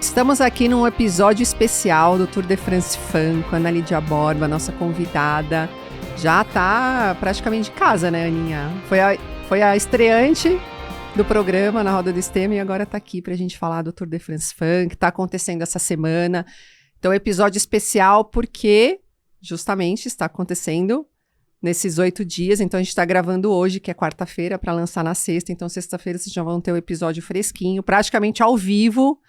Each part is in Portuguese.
Estamos aqui num episódio especial do Tour de France Femme com a Ana Lídia Borba, nossa convidada. Já tá praticamente de casa, né, Aninha? Foi a estreante do programa na Roda do Estema e agora tá aqui pra gente falar do Tour de France Femme, que tá acontecendo essa semana. Então, episódio especial porque justamente está acontecendo nesses 8 dias. Então, a gente tá gravando hoje, que é quarta-feira, para lançar na sexta. Então, sexta-feira vocês já vão ter o episódio fresquinho, praticamente ao vivo,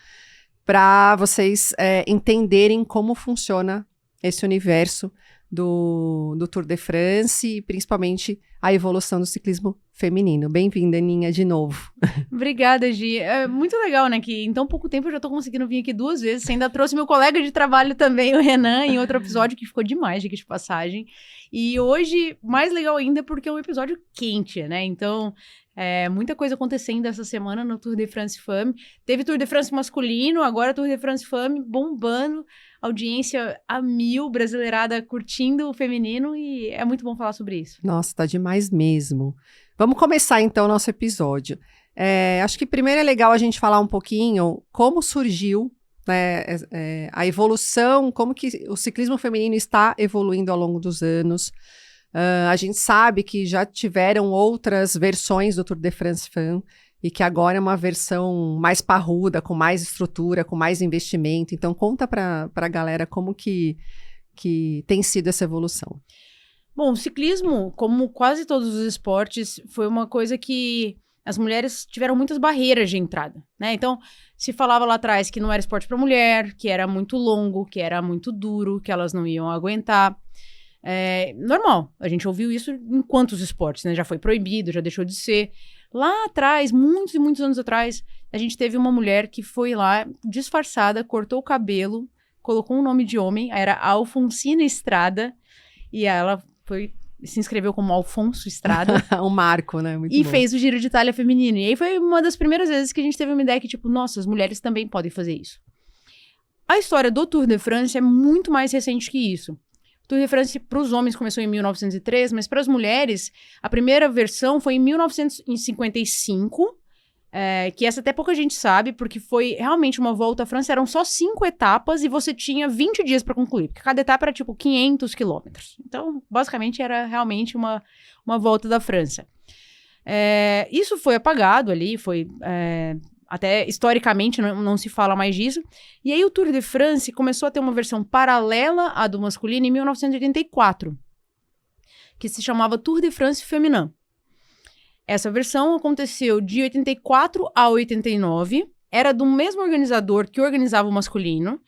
para vocês entenderem como funciona esse universo do Tour de France e principalmente a evolução do ciclismo feminino. Bem-vinda, Aninha, de novo. Obrigada, Gi. É muito legal, né, que em tão pouco tempo eu já tô conseguindo vir aqui 2 vezes. Você ainda trouxe meu colega de trabalho também, o Renan, em outro episódio que ficou demais, diga de passagem. E hoje, mais legal ainda, porque é um episódio quente, né? Então, muita coisa acontecendo essa semana no Tour de France Femme. Teve Tour de France masculino, agora Tour de France Femme bombando, audiência a 1000, brasileirada curtindo o feminino e é muito bom falar sobre isso. Nossa, tá demais mesmo. Vamos começar então o nosso episódio. Acho que primeiro é legal a gente falar um pouquinho como surgiu, né, a evolução, como que o ciclismo feminino está evoluindo ao longo dos anos. A gente sabe que já tiveram outras versões do Tour de France Femme e que agora é uma versão mais parruda, com mais estrutura, com mais investimento. Então, conta para a galera como que tem sido essa evolução. Bom, o ciclismo, como quase todos os esportes, foi uma coisa que as mulheres tiveram muitas barreiras de entrada, né? Então, se falava lá atrás que não era esporte para mulher, que era muito longo, que era muito duro, que elas não iam aguentar. Normal, a gente ouviu isso em quantos esportes, né? Já foi proibido, já deixou de ser. Lá atrás, muitos e muitos anos atrás, a gente teve uma mulher que foi lá, disfarçada, cortou o cabelo, colocou um nome de homem, era Alfonsina Estrada, e ela se inscreveu como Alfonso Estrada. Um marco, né? Muito e bom. fez o Giro de Itália feminino. E aí foi uma das primeiras vezes que a gente teve uma ideia que, tipo, nossa, as mulheres também podem fazer isso. A história do Tour de France é muito mais recente que isso. O Tour de France para os homens começou em 1903, mas para as mulheres, a primeira versão foi em 1955, que essa até pouca gente sabe, porque foi realmente uma volta à França, eram só 5 etapas e você tinha 20 dias para concluir, porque cada etapa era tipo 500 quilômetros. Então, basicamente, era realmente uma volta da França. Isso foi apagado ali, até historicamente não se fala mais disso. E aí o Tour de France começou a ter uma versão paralela à do masculino em 1984, que se chamava Tour de France Feminin. Essa versão aconteceu de 84 a 89, era do mesmo organizador que organizava o masculino,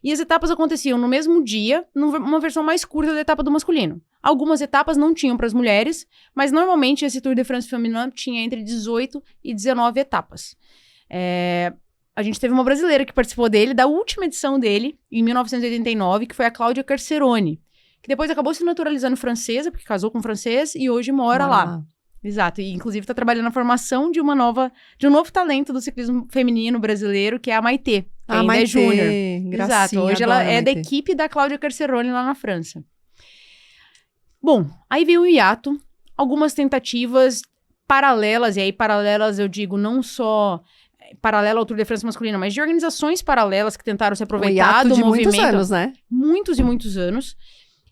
e as etapas aconteciam no mesmo dia, numa versão mais curta da etapa do masculino. Algumas etapas não tinham para as mulheres, mas normalmente esse Tour de France Feminin tinha entre 18 e 19 etapas. A gente teve uma brasileira que participou dele, da última edição dele, em 1989, que foi a Cláudia Carcerone, que depois acabou se naturalizando francesa, porque casou com um francês, e hoje mora lá. Exato, e inclusive está trabalhando na formação de um novo talento do ciclismo feminino brasileiro, que é a Maitê, que ainda é júnior. Exato, hoje ela é da equipe da Cláudia Carcerone lá na França. Bom, aí veio o hiato, algumas tentativas paralelas, e aí paralelas eu digo não só paralela ao Tour de France masculino, mas de organizações paralelas que tentaram se aproveitar do movimento. Muitos anos, né? Muitos e muitos anos.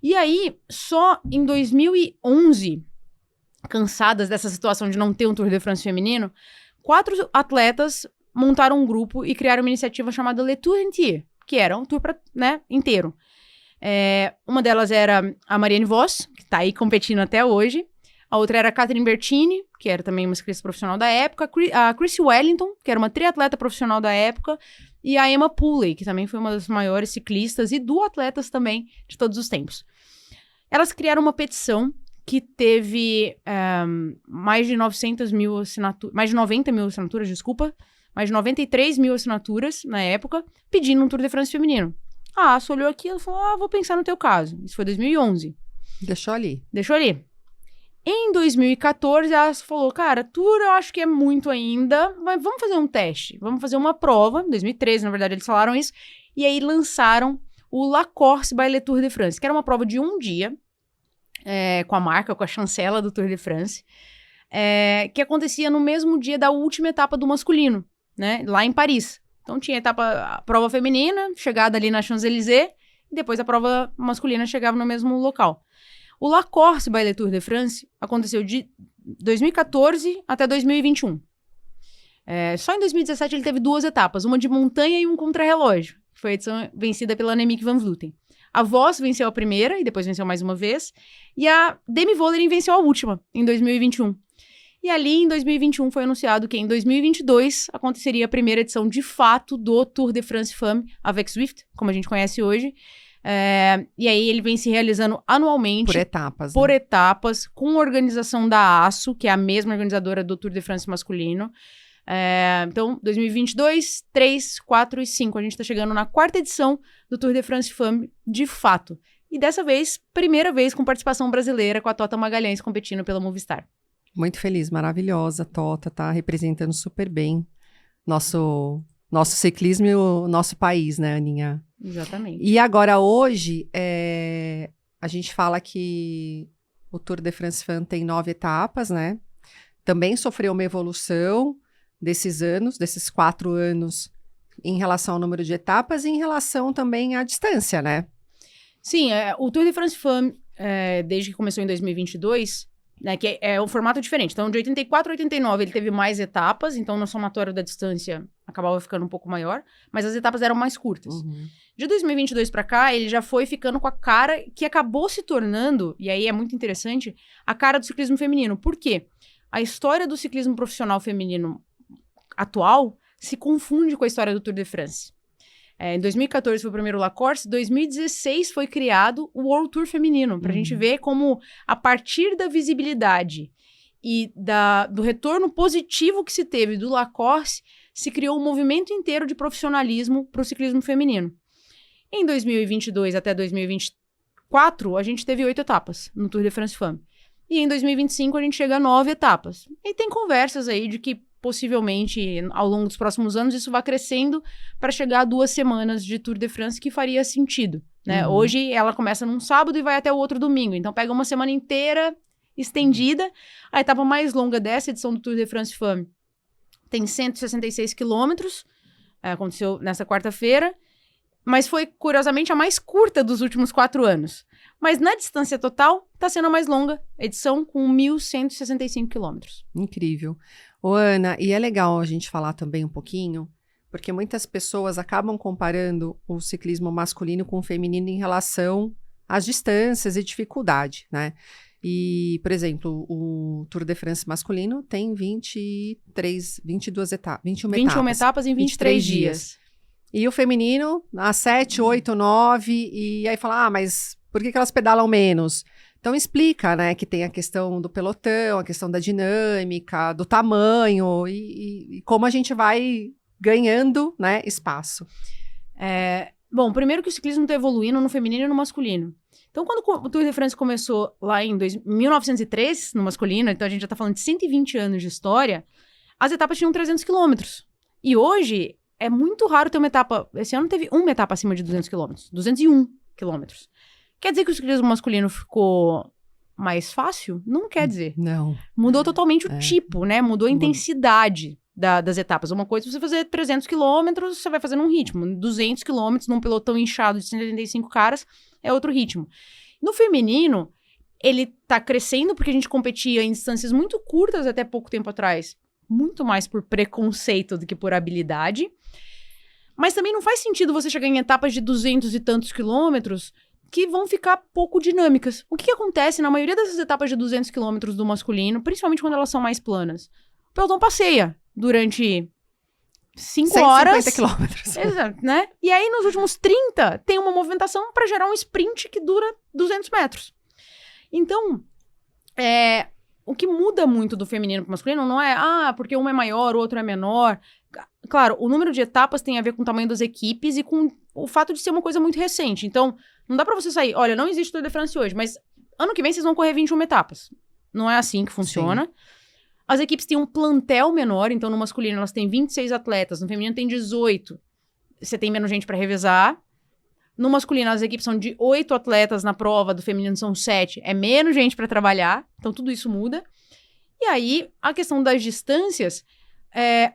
E aí, só em 2011, cansadas dessa situação de não ter um Tour de France feminino, 4 atletas montaram um grupo e criaram uma iniciativa chamada Le Tour Entier, que era um tour inteiro. Uma delas era a Marianne Vos, que tá aí competindo até hoje. A outra era a Catherine Bertini, que era também uma ciclista profissional da época. A Chrissy Wellington, que era uma triatleta profissional da época. E a Emma Pooley, que também foi uma das maiores ciclistas e duatletas também de todos os tempos. Elas criaram uma petição que teve mais de 90 mil assinaturas, mais de 93 mil assinaturas na época, pedindo um Tour de France feminino. A ASO olhou aqui e falou, vou pensar no teu caso. Isso foi 2011. Deixou ali. Em 2014, a ASO falou, cara, Tour eu acho que é muito ainda, mas vamos fazer um teste. Vamos fazer uma prova. Em 2013, na verdade, eles falaram isso. E aí lançaram o La Course by Le Tour de France, que era uma prova de um dia, com a marca, com a chancela do Tour de France. que acontecia no mesmo dia da última etapa do masculino, né? Lá em Paris. Então tinha a prova feminina, chegada ali na Champs-Élysées, e depois a prova masculina chegava no mesmo local. O La Course by Le Tour de France aconteceu de 2014 até 2021. Só em 2017 ele teve 2 etapas, uma de montanha e um contrarrelógio, que foi a edição vencida pela Annemiek van Vleuten. A Vos venceu a primeira e depois venceu mais uma vez, e a Demi Vollering venceu a última, em 2021. E ali, em 2021, foi anunciado que em 2022 aconteceria a primeira edição de fato do Tour de France Femmes, avec Zwift, como a gente conhece hoje. E aí ele vem se realizando anualmente. Por etapas. Por etapas, com organização da ASSO, que é a mesma organizadora do Tour de France masculino. Então, 2022, 3, 4 e 5. A gente está chegando na 4ª edição do Tour de France Femmes, de fato. E dessa vez, primeira vez com participação brasileira, com a Tota Magalhães competindo pela Movistar. Muito feliz, maravilhosa, Tota, tá representando super bem nosso ciclismo e o nosso país, né, Aninha? Exatamente. E agora, hoje, a gente fala que o Tour de France Femmes tem 9 etapas, né? Também sofreu uma evolução desses 4 anos, em relação ao número de etapas e em relação também à distância, né? Sim, o Tour de France Femmes, desde que começou em 2022... Né, que é um formato diferente. Então, de 84 a 89, ele teve mais etapas. Então, no somatório da distância, acabava ficando um pouco maior. Mas as etapas eram mais curtas. Uhum. De 2022 para cá, ele já foi ficando com a cara que acabou se tornando, e aí é muito interessante, a cara do ciclismo feminino. Por quê? A história do ciclismo profissional feminino atual se confunde com a história do Tour de France. Em 2014 foi o primeiro La Course, em 2016 foi criado o World Tour feminino, pra gente ver como, a partir da visibilidade e do retorno positivo que se teve do La Course, se criou um movimento inteiro de profissionalismo para o ciclismo feminino. Em 2022 até 2024, a gente teve 8 etapas no Tour de France Femmes. E em 2025 a gente chega a 9 etapas. E tem conversas aí de que possivelmente, ao longo dos próximos anos, isso vai crescendo para chegar a 2 semanas de Tour de France, que faria sentido, né? Uhum. Hoje, ela começa num sábado e vai até o outro domingo. Então, pega uma semana inteira estendida. A etapa mais longa dessa edição do Tour de France Femmes tem 166 quilômetros. Aconteceu nessa quarta-feira. Mas foi, curiosamente, a mais curta dos últimos 4 anos. Mas na distância total, está sendo a mais longa edição, com 1.165 quilômetros. Incrível. Ô, Ana, e é legal a gente falar também um pouquinho, porque muitas pessoas acabam comparando o ciclismo masculino com o feminino em relação às distâncias e dificuldade, né? E, por exemplo, o Tour de France masculino tem 22 etapas. 21 etapas em 23 dias. E o feminino, às 7, 8, 9, e aí fala, mas por que elas pedalam menos? Então explica, né, que tem a questão do pelotão, a questão da dinâmica, do tamanho e como a gente vai ganhando, né, espaço. Bom, primeiro que o ciclismo está evoluindo no feminino e no masculino. Então, quando o Tour de France começou lá em 1903, no masculino, então a gente já está falando de 120 anos de história, as etapas tinham 300 quilômetros. E hoje é muito raro ter uma etapa. Esse ano teve uma etapa acima de 200 quilômetros, 201 quilômetros. Quer dizer que o ciclismo masculino ficou mais fácil? Não quer dizer. Não. Mudou totalmente o tipo, né? Mudou a intensidade das etapas. Uma coisa é você fazer 300 quilômetros, você vai fazer num ritmo. 200 quilômetros num pelotão inchado de 185 caras é outro ritmo. No feminino, ele tá crescendo porque a gente competia em distâncias muito curtas até pouco tempo atrás. Muito mais por preconceito do que por habilidade. Mas também não faz sentido você chegar em etapas de 200 e tantos quilômetros que vão ficar pouco dinâmicas. O que acontece na maioria dessas etapas de 200 quilômetros do masculino, principalmente quando elas são mais planas? O pelotão passeia durante 5 horas. 150 quilômetros. Exato, né? E aí, nos últimos 30, tem uma movimentação para gerar um sprint que dura 200 metros. Então, o que muda muito do feminino para o masculino não é, porque um é maior, o outro é menor. Claro, o número de etapas tem a ver com o tamanho das equipes e com o fato de ser uma coisa muito recente. Então, não dá pra você sair, olha, não existe Tour de France hoje, mas ano que vem vocês vão correr 21 etapas. Não é assim que funciona. Sim. As equipes têm um plantel menor, então no masculino elas têm 26 atletas, no feminino tem 18. Você tem menos gente pra revezar. No masculino as equipes são de 8 atletas na prova, do feminino são 7. É menos gente pra trabalhar, então tudo isso muda. E aí, a questão das distâncias,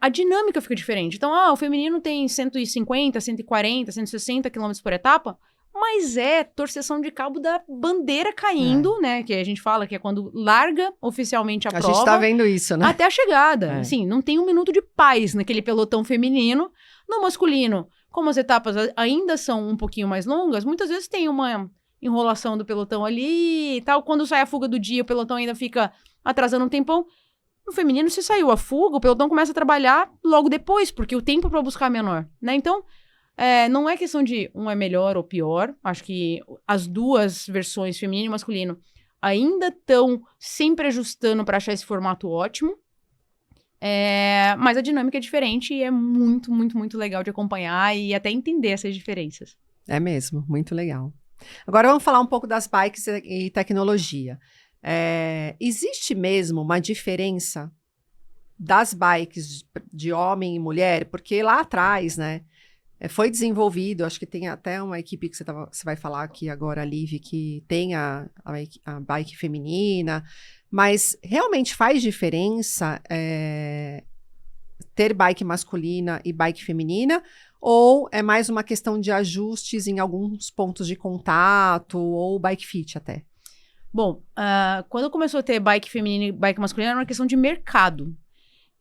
a dinâmica fica diferente. Então, o feminino tem 150, 140, 160 km por etapa, mas é torceção de cabo da bandeira caindo, né? Que a gente fala que é quando larga oficialmente a prova. A gente tá vendo isso, né? Até a chegada. Assim, não tem um minuto de paz naquele pelotão feminino. No masculino, como as etapas ainda são um pouquinho mais longas, muitas vezes tem uma enrolação do pelotão ali e tal. Quando sai a fuga do dia, o pelotão ainda fica atrasando um tempão. No feminino, se saiu a fuga, o pelotão começa a trabalhar logo depois, porque o tempo para buscar é menor, né? Então, não é questão de um é melhor ou pior. Acho que as duas versões, feminino e masculino, ainda estão sempre ajustando para achar esse formato ótimo. Mas a dinâmica é diferente e é muito, muito, muito legal de acompanhar e até entender essas diferenças. É mesmo, muito legal. Agora vamos falar um pouco das bikes e tecnologia. Existe mesmo uma diferença das bikes de homem e mulher? Porque lá atrás, né, foi desenvolvido, acho que tem até uma equipe que você vai falar aqui agora, Liv, que tem a bike feminina, mas realmente faz diferença ter bike masculina e bike feminina? Ou é mais uma questão de ajustes em alguns pontos de contato ou bike fit até? Bom, quando começou a ter bike feminina e bike masculina, era uma questão de mercado.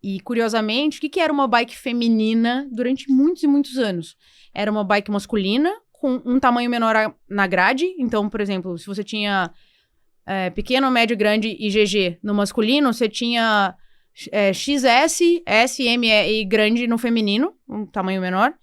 E, curiosamente, o que era uma bike feminina durante muitos e muitos anos? Era uma bike masculina com um tamanho menor na grade. Então, por exemplo, se você tinha pequeno, médio, grande e GG no masculino, você tinha XS, S, M e grande no feminino, um tamanho menor,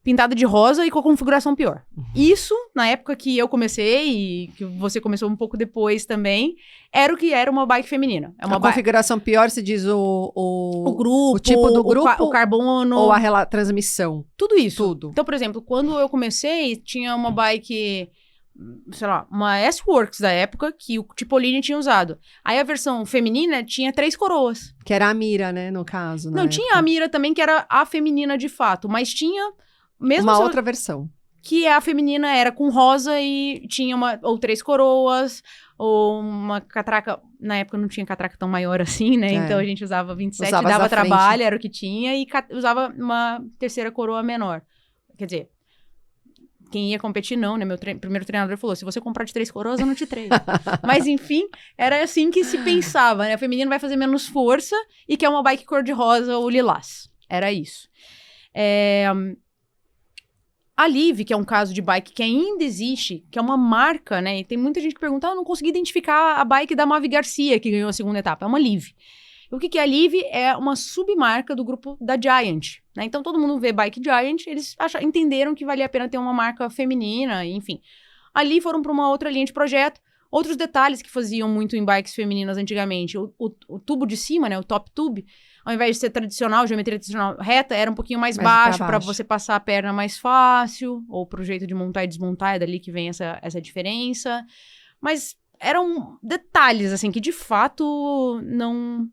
pintada de rosa e com a configuração pior. Isso, na época que eu comecei e que você começou um pouco depois também, era o que era uma bike feminina. A configuração pior, se diz o grupo, o tipo do grupo, o carbono. Ou a transmissão. Tudo isso. Tudo. Então, por exemplo, quando eu comecei, tinha uma bike, sei lá, uma S-Works da época, que o Cipollini tinha usado. Aí a versão feminina tinha 3 coroas. Que era a Mira, né, no caso. Não, tinha a Mira também, que era a feminina de fato, mas tinha... Mesmo uma outra versão. Que a feminina era com rosa e tinha ou 3 coroas, ou uma catraca. Na época não tinha catraca tão maior assim, né? Então a gente usava 27, dava trabalho, era o que tinha, e usava uma terceira coroa menor. Quer dizer, quem ia competir não, né? Meu primeiro treinador falou, se você comprar de 3 coroas, eu não te treino. Mas enfim, era assim que se pensava, né? O feminino vai fazer menos força e quer uma bike cor-de-rosa ou lilás. Era isso. A Liv, que é um caso de bike que ainda existe, que é uma marca, né? E tem muita gente que pergunta, eu não consegui identificar a bike da Mavi Garcia, que ganhou a segunda etapa. É uma Liv. E o que é a Liv? É uma submarca do grupo da Giant, né? Então, todo mundo vê bike Giant, eles entenderam que valia a pena ter uma marca feminina, enfim. Ali foram para uma outra linha de projeto. Outros detalhes que faziam muito em bikes femininas antigamente. O tubo de cima, né? O top tube, ao invés de ser tradicional, geometria tradicional reta, era um pouquinho mais baixo para você passar a perna mais fácil, ou pro jeito de montar e desmontar, é dali que vem essa diferença. Mas eram detalhes, assim, que de fato não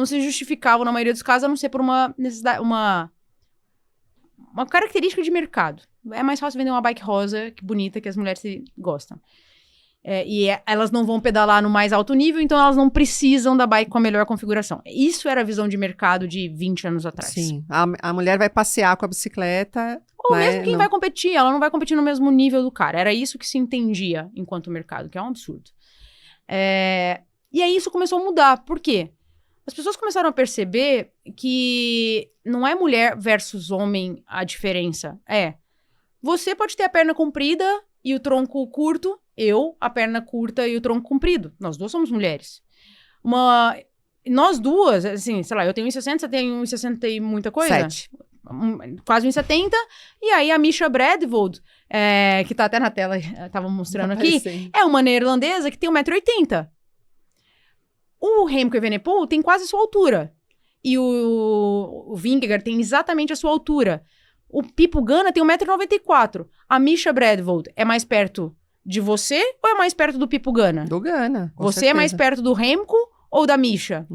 se justificavam na maioria dos casos, a não ser por uma necessidade, uma característica de mercado. É mais fácil vender uma bike rosa, que bonita, que as mulheres gostam. Elas não vão pedalar no mais alto nível, então elas não precisam da bike com a melhor configuração. Isso era a visão de mercado de 20 anos atrás. Sim, a mulher vai passear com a bicicleta... Ou mesmo quem vai competir, ela não vai competir no mesmo nível do cara. Era isso que se entendia enquanto mercado, que é um absurdo. E aí isso começou a mudar. Por quê? As pessoas começaram a perceber que não é mulher versus homem a diferença. Você pode ter a perna comprida e o tronco curto, a perna curta e o tronco comprido. Nós duas somos mulheres. Nós duas, assim, sei lá, eu tenho 1,60, você tem 1,60 e muita coisa? 7. Quase 1,70. E aí a Misha Bradvold, que tá até na tela, tava mostrando aqui, é uma neerlandesa que tem 1,80 m. O Remco Evenepoel tem quase a sua altura. E o Vingegaard tem exatamente a sua altura. O Pipo Ganna tem 1,94 m. A Misha Bradvold é mais perto de você ou é mais perto do Pipo Ganna? Do Ganna, com Você certeza. É mais perto do Remco ou da Misha?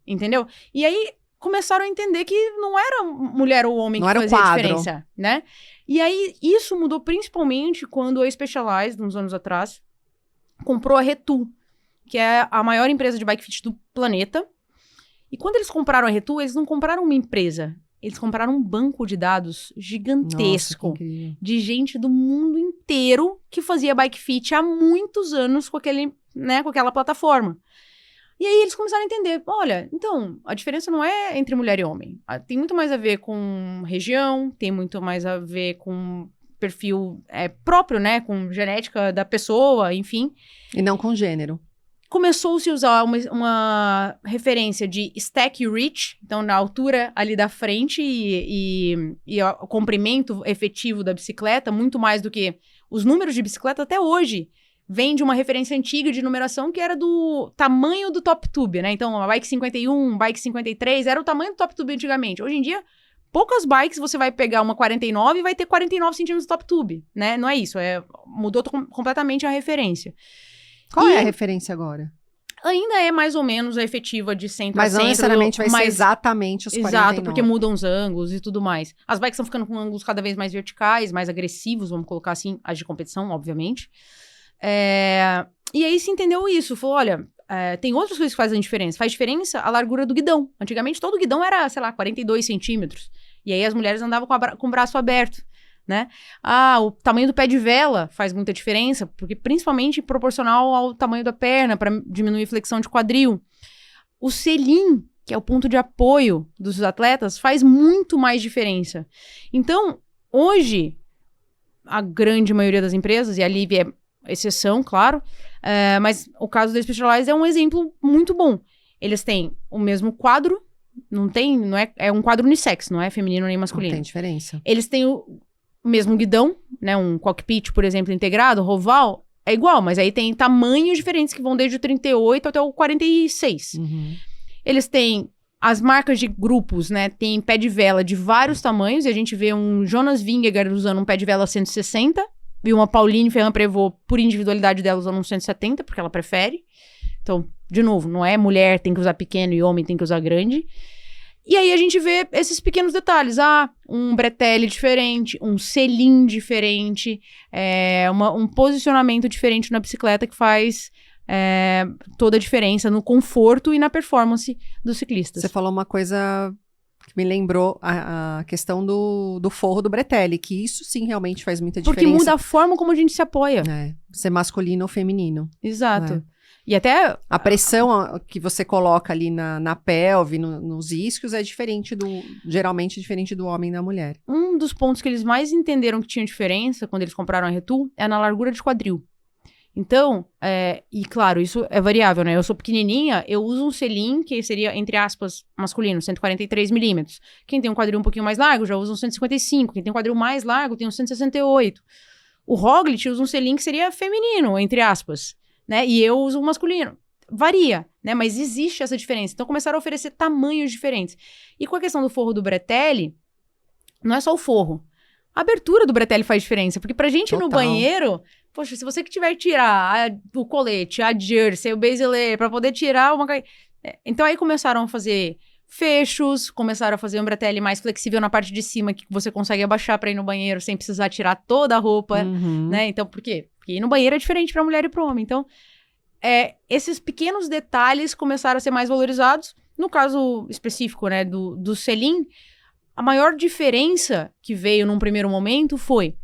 Entendeu? E aí começaram a entender que não era mulher ou homem que fazia a diferença, né? E aí isso mudou principalmente quando a Specialized, uns anos atrás, comprou a Retu, que é a maior empresa de bike fit do planeta. E quando eles compraram a Retu, eles não compraram uma empresa. Eles compraram um banco de dados gigantesco. Nossa, que incrível. De gente do mundo inteiro que fazia bike fit há muitos anos com aquela plataforma. E aí eles começaram a entender, olha, então, a diferença não é entre mulher e homem. Tem muito mais a ver com região, tem muito mais a ver com perfil próprio, né? Com genética da pessoa, enfim. E não com gênero. Começou-se a usar uma referência de stack reach, então na altura ali da frente e o comprimento efetivo da bicicleta, muito mais do que os números de bicicleta até hoje, vem de uma referência antiga de numeração que era do tamanho do top tube, né? Então, a bike 51, bike 53, era o tamanho do top tube antigamente. Hoje em dia, poucas bikes você vai pegar uma 49 e vai ter 49 centímetros de top tube, né? Não é isso, mudou completamente a referência. Qual é a referência agora? Ainda é mais ou menos a efetiva de centro a Mas centro. não necessariamente vai ser exatamente os 49. Exato, porque mudam os ângulos e tudo mais. As bikes estão ficando com ângulos cada vez mais verticais, mais agressivos, vamos colocar assim, as de competição, obviamente. E aí se entendeu isso. Falou, olha, tem outras coisas que fazem diferença. Faz diferença a largura do guidão. Antigamente todo guidão era, sei lá, 42 centímetros. E aí as mulheres andavam com o braço aberto. Né? O tamanho do pé de vela faz muita diferença, porque principalmente proporcional ao tamanho da perna, para diminuir flexão de quadril. O selim, que é o ponto de apoio dos atletas, faz muito mais diferença. Então, hoje, a grande maioria das empresas, e a Live é exceção, claro, mas o caso da Specialized é um exemplo muito bom. Eles têm o mesmo quadro, é um quadro unissex, não é feminino nem masculino. Não tem diferença. Eles têm o mesmo guidão, né, um cockpit, por exemplo, integrado, Roval, é igual, mas aí tem tamanhos diferentes que vão desde o 38 até o 46. Uhum. Eles têm as marcas de grupos, né, tem pé de vela de vários tamanhos, e a gente vê um Jonas Vingegaard usando um pé de vela 160, e uma Pauline Ferrand-Prévot, por individualidade dela, usando um 170, porque ela prefere. Então, de novo, não é mulher tem que usar pequeno e homem tem que usar grande. E aí a gente vê esses pequenos detalhes. Um bretelle diferente, um selim diferente, um posicionamento diferente na bicicleta que faz toda a diferença no conforto e na performance dos ciclistas. Você falou uma coisa que me lembrou a questão do forro do bretelle, que isso sim realmente faz muita diferença. Porque muda a forma como a gente se apoia. Ser masculino ou feminino. Exato. E até... A pressão que você coloca ali na pelve, nos isquios, é diferente geralmente diferente do homem e da mulher. Um dos pontos que eles mais entenderam que tinha diferença quando eles compraram a Retu é na largura de quadril. Então, e claro, isso é variável, né? Eu sou pequenininha, eu uso um selim que seria, entre aspas, masculino, 143 milímetros. Quem tem um quadril um pouquinho mais largo já usa um 155. Quem tem um quadril mais largo tem um 168. O Roglic usa um selim que seria feminino, entre aspas. Né? E eu uso o masculino. Varia, né? Mas existe essa diferença. Então começaram a oferecer tamanhos diferentes. E com a questão do forro do bretelle, não é só o forro. A abertura do bretelle faz diferença. Porque pra gente ir no banheiro, poxa, se você que tiver que tirar o colete, a jersey, o base layer, pra poder tirar uma... Então aí começaram a fazer fechos, começaram a fazer um bretelle mais flexível na parte de cima, que você consegue abaixar pra ir no banheiro sem precisar tirar toda a roupa, né? Então, por quê? Porque ir no banheiro é diferente pra mulher e pro homem. Então, esses pequenos detalhes começaram a ser mais valorizados. No caso específico, né, do selim, a maior diferença que veio num primeiro momento foi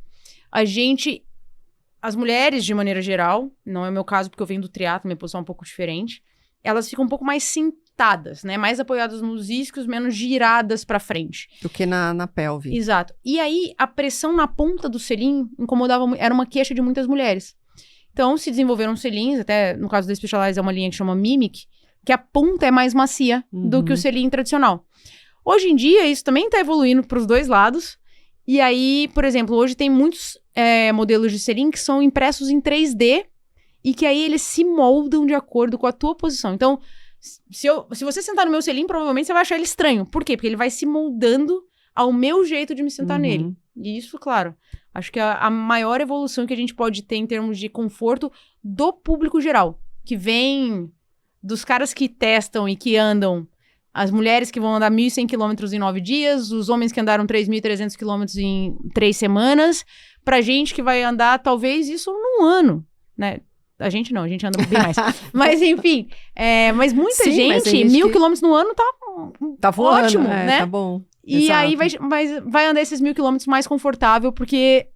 as mulheres, de maneira geral, não é o meu caso porque eu venho do triatlo, minha posição é um pouco diferente, elas ficam um pouco mais sentadas, né? Mais apoiadas nos isquios, menos giradas pra frente. Do que na pelve. Exato. E aí, a pressão na ponta do selim incomodava muito, era uma queixa de muitas mulheres. Então, se desenvolveram selins, até no caso da Specialized é uma linha que chama Mimic, que a ponta é mais macia do que o selim tradicional. Hoje em dia, isso também tá evoluindo pros dois lados. E aí, por exemplo, hoje tem muitos modelos de selim que são impressos em 3D e que aí eles se moldam de acordo com a tua posição. Então, se você sentar no meu selim, provavelmente você vai achar ele estranho. Por quê? Porque ele vai se moldando ao meu jeito de me sentar nele. E isso, claro, acho que é a maior evolução que a gente pode ter em termos de conforto do público geral. Que vem dos caras que testam e que andam, as mulheres que vão andar 1.100 quilômetros em 9 dias, os homens que andaram 3.300 quilômetros em 3 semanas, pra gente que vai andar talvez isso num ano, né? A gente não, a gente anda bem mais. Mas, enfim, mas muita Sim, mas gente, tem gente 1.000 que- quilômetros no ano Tá voando, ótimo, né? Tá bom. E Exato. aí vai andar esses 1.000 quilômetros mais confortável, porque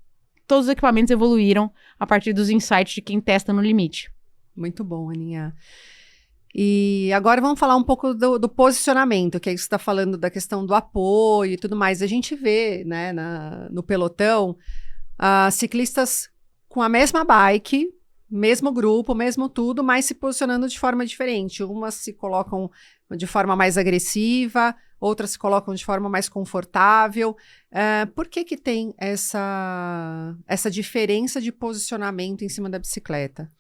todos os equipamentos evoluíram a partir dos insights de quem testa no limite. Muito bom, Aninha. E agora vamos falar um pouco do posicionamento, que aí você está falando da questão do apoio e tudo mais. A gente vê, né, no pelotão, ciclistas com a mesma bike, mesmo grupo, mesmo tudo, mas se posicionando de forma diferente. Umas se colocam de forma mais agressiva, outras se colocam de forma mais confortável. Por que tem essa diferença de posicionamento em cima da bicicleta?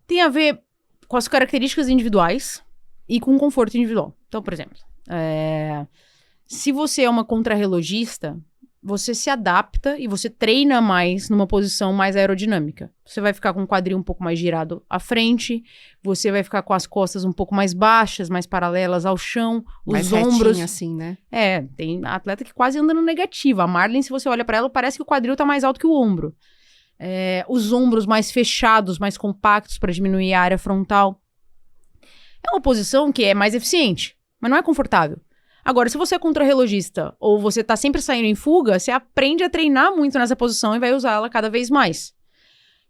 Tem a ver com as características individuais e com o conforto individual. Então, por exemplo, se você é uma contrarrelogista, você se adapta e você treina mais numa posição mais aerodinâmica. Você vai ficar com o quadril um pouco mais girado à frente, você vai ficar com as costas um pouco mais baixas, mais paralelas ao chão, Mais os ombros... retinho, assim, né? Tem atleta que quase anda no negativo. A Marlene, se você olha pra ela, parece que o quadril tá mais alto que o ombro. Os ombros mais fechados, mais compactos para diminuir a área frontal. É uma posição que é mais eficiente, mas não é confortável. Agora, se você é contrarrelogista ou você tá sempre saindo em fuga, você aprende a treinar muito nessa posição e vai usá-la cada vez mais.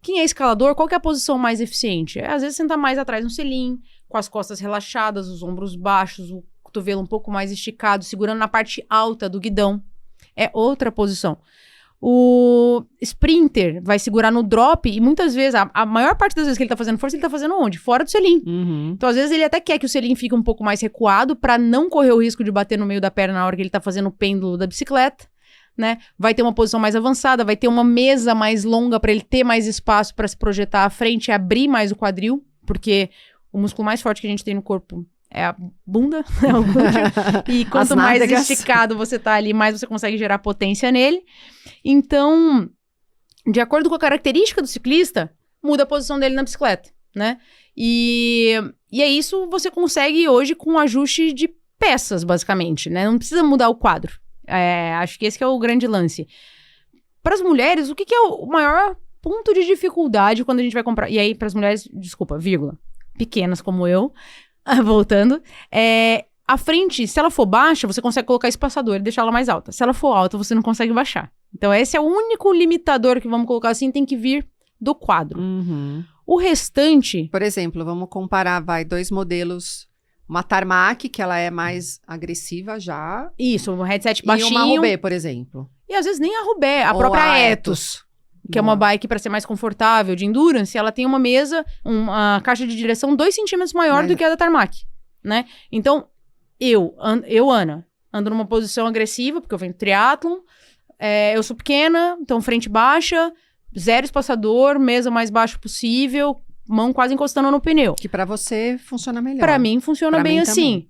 Quem é escalador, qual que é a posição mais eficiente? Às vezes sentar mais atrás no selim, com as costas relaxadas, os ombros baixos, o cotovelo um pouco mais esticado, segurando na parte alta do guidão. É outra posição. O sprinter vai segurar no drop e muitas vezes, a maior parte das vezes que ele tá fazendo força, ele tá fazendo onde? Fora do selim. Uhum. Então, às vezes, ele até quer que o selim fique um pouco mais recuado pra não correr o risco de bater no meio da perna na hora que ele tá fazendo o pêndulo da bicicleta, né? Vai ter uma posição mais avançada, vai ter uma mesa mais longa pra ele ter mais espaço pra se projetar à frente e abrir mais o quadril, porque o músculo mais forte que a gente tem no corpo é a bunda, é o glúteo. E quanto mais esticado você tá ali, mais você consegue gerar potência nele. Então, de acordo com a característica do ciclista, muda a posição dele na bicicleta, né? E é isso você consegue hoje com um ajuste de peças, basicamente, né? Não precisa mudar o quadro. Acho que esse que é o grande lance. Para as mulheres, o que é o maior ponto de dificuldade quando a gente vai comprar... E aí, para as mulheres, desculpa, vírgula, pequenas como eu, voltando, a frente, se ela for baixa, você consegue colocar espaçador e deixar ela mais alta. Se ela for alta, você não consegue baixar. Então, esse é o único limitador que, vamos colocar assim, tem que vir do quadro. Uhum. O restante... Por exemplo, vamos comparar, dois modelos. Uma Tarmac, que ela é mais agressiva já. Isso, um headset baixinho. E uma Roubaix, por exemplo. E às vezes nem a Roubaix, a Ou própria a Ethos. Que é uma bike para ser mais confortável, de endurance, ela tem uma mesa, uma caixa de direção 2 centímetros maior do que a da Tarmac, né? Então, Ana, ando numa posição agressiva, porque eu venho do triatlon, eu sou pequena, então frente baixa, zero espaçador, mesa mais baixa possível, mão quase encostando no pneu. Que para você funciona melhor. Para mim funciona bem assim.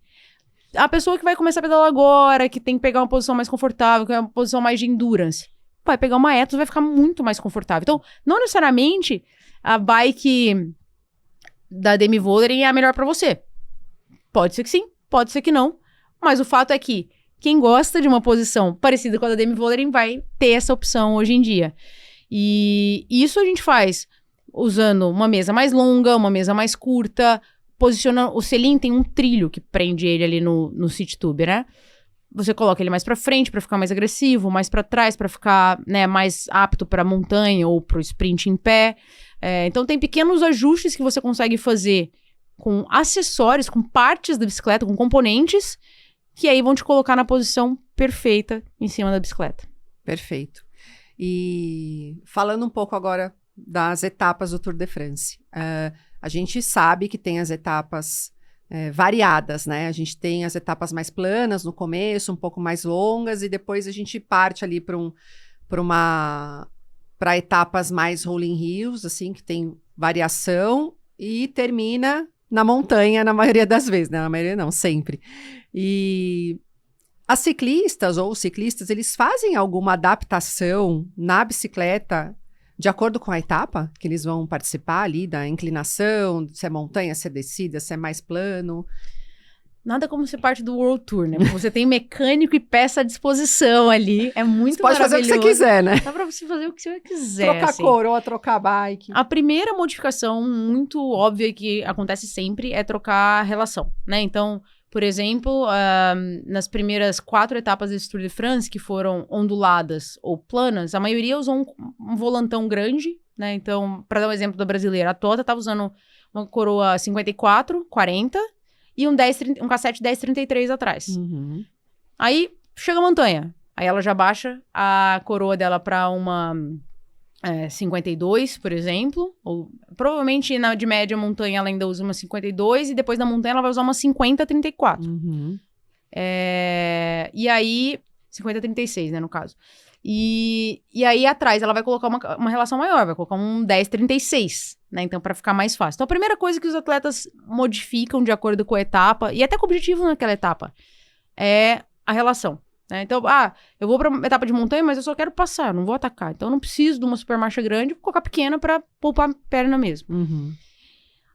A pessoa que vai começar a pedalar agora, que tem que pegar uma posição mais confortável, que é uma posição mais de endurance, vai pegar uma Ethos, vai ficar muito mais confortável. Então, não necessariamente a bike da Demi Vollering é a melhor pra você. Pode ser que sim, pode ser que não. Mas o fato é que quem gosta de uma posição parecida com a da Demi Vollering vai ter essa opção hoje em dia. E isso a gente faz usando uma mesa mais longa, uma mesa mais curta, posicionando... O selim tem um trilho que prende ele ali no seat tube, né? Você coloca ele mais pra frente pra ficar mais agressivo, mais pra trás pra ficar, né, mais apto pra montanha ou pro sprint em pé. Então tem pequenos ajustes que você consegue fazer com acessórios, com partes da bicicleta, com componentes, que aí vão te colocar na posição perfeita em cima da bicicleta. Perfeito. E falando um pouco agora das etapas do Tour de France. A gente sabe que tem as etapas variadas, né? A gente tem as etapas mais planas no começo, um pouco mais longas, e depois a gente parte ali para etapas mais rolling hills, assim, que tem variação, e termina na montanha na maioria das vezes, né? Na maioria não, sempre. E as ciclistas ou os ciclistas, eles fazem alguma adaptação na bicicleta de acordo com a etapa que eles vão participar ali, da inclinação, se é montanha, se é descida, se é mais plano? Nada como ser parte do World Tour, né? Porque você tem mecânico e peça à disposição ali. É muito Você pode fazer o que você quiser, né? Dá pra você fazer o que você quiser. Trocar assim. coroa, trocar bike. A primeira modificação muito óbvia que acontece sempre é trocar a relação, né? Então, por exemplo, nas primeiras 4 etapas desse Tour de France, que foram onduladas ou planas, a maioria usou um volantão grande, né? Então, para dar um exemplo da brasileira, a Tota estava usando uma coroa 54, 40 e um cassete 1033 atrás. Uhum. Aí, chega a montanha. Aí ela já baixa a coroa dela para uma 52, por exemplo. Ou provavelmente de média montanha ela ainda usa uma 52 e depois da montanha ela vai usar uma 50-34. Uhum. E aí... 50-36, né, no caso. E aí atrás ela vai colocar uma relação maior, vai colocar um 10-36, né? Então, para ficar mais fácil. Então, a primeira coisa que os atletas modificam de acordo com a etapa, e até com o objetivo naquela etapa, é a relação. Né? Então, eu vou pra etapa de montanha, mas eu só quero passar, eu não vou atacar. Então, eu não preciso de uma super marcha grande, vou colocar pequena para poupar a perna mesmo. Uhum.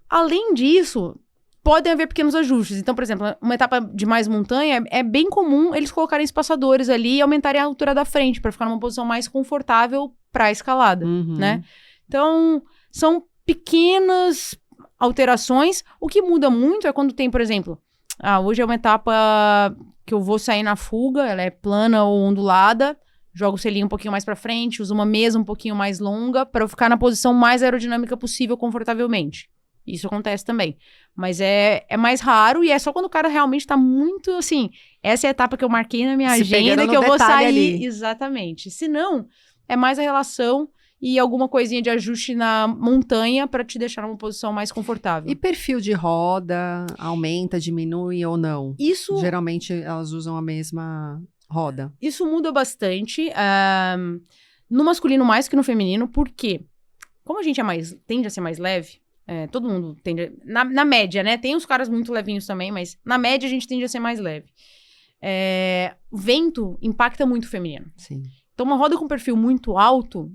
Além disso, podem haver pequenos ajustes. Então, por exemplo, uma etapa de mais montanha, é bem comum eles colocarem espaçadores ali e aumentarem a altura da frente, para ficar numa posição mais confortável para a escalada, né? Então, são pequenas alterações. O que muda muito é quando tem, por exemplo, hoje é uma etapa que eu vou sair na fuga, ela é plana ou ondulada, jogo o selinho um pouquinho mais para frente, uso uma mesa um pouquinho mais longa, para eu ficar na posição mais aerodinâmica possível confortavelmente. Isso acontece também. Mas é mais raro e é só quando o cara realmente tá muito, assim... Essa é a etapa que eu marquei na minha agenda, que eu vou sair. Ali. Exatamente. Se não, é mais a relação e alguma coisinha de ajuste na montanha para te deixar numa posição mais confortável. E perfil de roda? Aumenta, diminui ou não? Isso... Geralmente elas usam a mesma roda. Isso muda bastante. No masculino mais que no feminino. Por quê? Como a gente tende a ser mais leve... todo mundo tende... Na média, né? Tem os caras muito levinhos também, mas na média a gente tende a ser mais leve. Vento impacta muito o feminino. Sim. Então, uma roda com perfil muito alto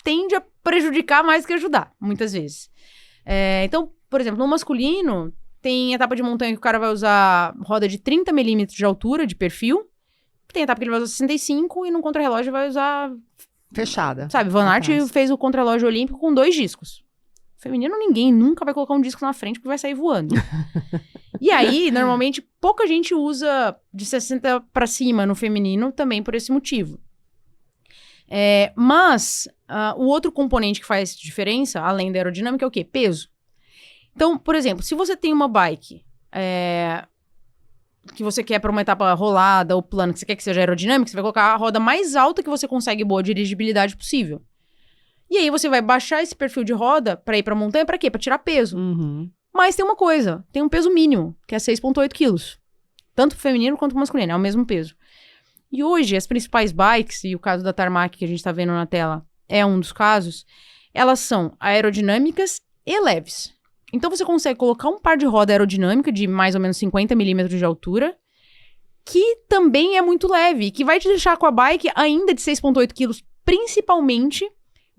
tende a prejudicar mais que ajudar, muitas vezes. Então, por exemplo, no masculino, tem etapa de montanha que o cara vai usar roda de 30 milímetros de altura, de perfil. Tem etapa que ele vai usar 65 e no contrarrelógio vai usar... Fechada. Sabe, Van Aert fez o contrarrelógio olímpico com 2 discos. Feminino, ninguém nunca vai colocar um disco na frente porque vai sair voando. E aí, normalmente, pouca gente usa de 60 pra cima no feminino também por esse motivo. Mas, o outro componente que faz diferença, além da aerodinâmica, é o quê? Peso. Então, por exemplo, se você tem uma bike que você quer para uma etapa rolada ou plana, que você quer que seja aerodinâmica, você vai colocar a roda mais alta que você consegue boa dirigibilidade possível. E aí você vai baixar esse perfil de roda pra ir pra montanha, pra quê? Pra tirar peso. Uhum. Mas tem uma coisa, tem um peso mínimo, que é 6,8 quilos. Tanto pro feminino quanto pro masculino, é o mesmo peso. E hoje, as principais bikes, e o caso da Tarmac que a gente tá vendo na tela é um dos casos, elas são aerodinâmicas e leves. Então você consegue colocar um par de roda aerodinâmica de mais ou menos 50 milímetros de altura, que também é muito leve, que vai te deixar com a bike ainda de 6,8 quilos, principalmente...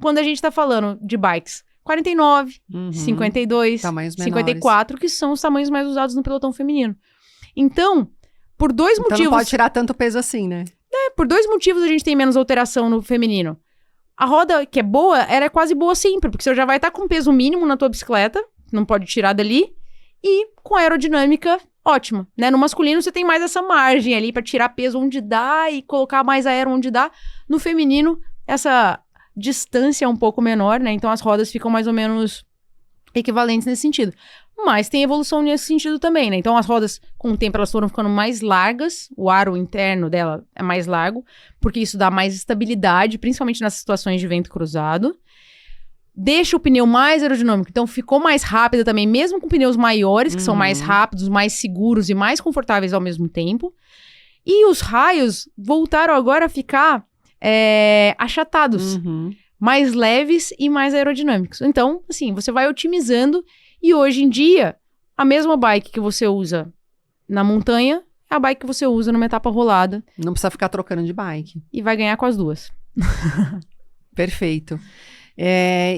Quando a gente tá falando de bikes 49, 52, 54, que são os tamanhos mais usados no pelotão feminino. Então, por 2 motivos... Então não pode tirar tanto peso assim, né? Por 2 motivos a gente tem menos alteração no feminino. A roda que é boa, ela é quase boa sempre, porque você já vai estar com peso mínimo na tua bicicleta, não pode tirar dali, e com aerodinâmica ótima, né? No masculino você tem mais essa margem ali pra tirar peso onde dá e colocar mais aero onde dá. No feminino, essa... distância é um pouco menor, né? Então as rodas ficam mais ou menos equivalentes nesse sentido. Mas tem evolução nesse sentido também, né? Então as rodas, com o tempo, elas foram ficando mais largas, o aro interno dela é mais largo, porque isso dá mais estabilidade, principalmente nas situações de vento cruzado. Deixa o pneu mais aerodinâmico, então ficou mais rápida também, mesmo com pneus maiores, que são mais rápidos, mais seguros e mais confortáveis ao mesmo tempo. E os raios voltaram agora a ficar... achatados, mais leves e mais aerodinâmicos. Então, assim, você vai otimizando e hoje em dia, a mesma bike que você usa na montanha é a bike que você usa numa etapa rolada. Não precisa ficar trocando de bike. E vai ganhar com as duas. Perfeito.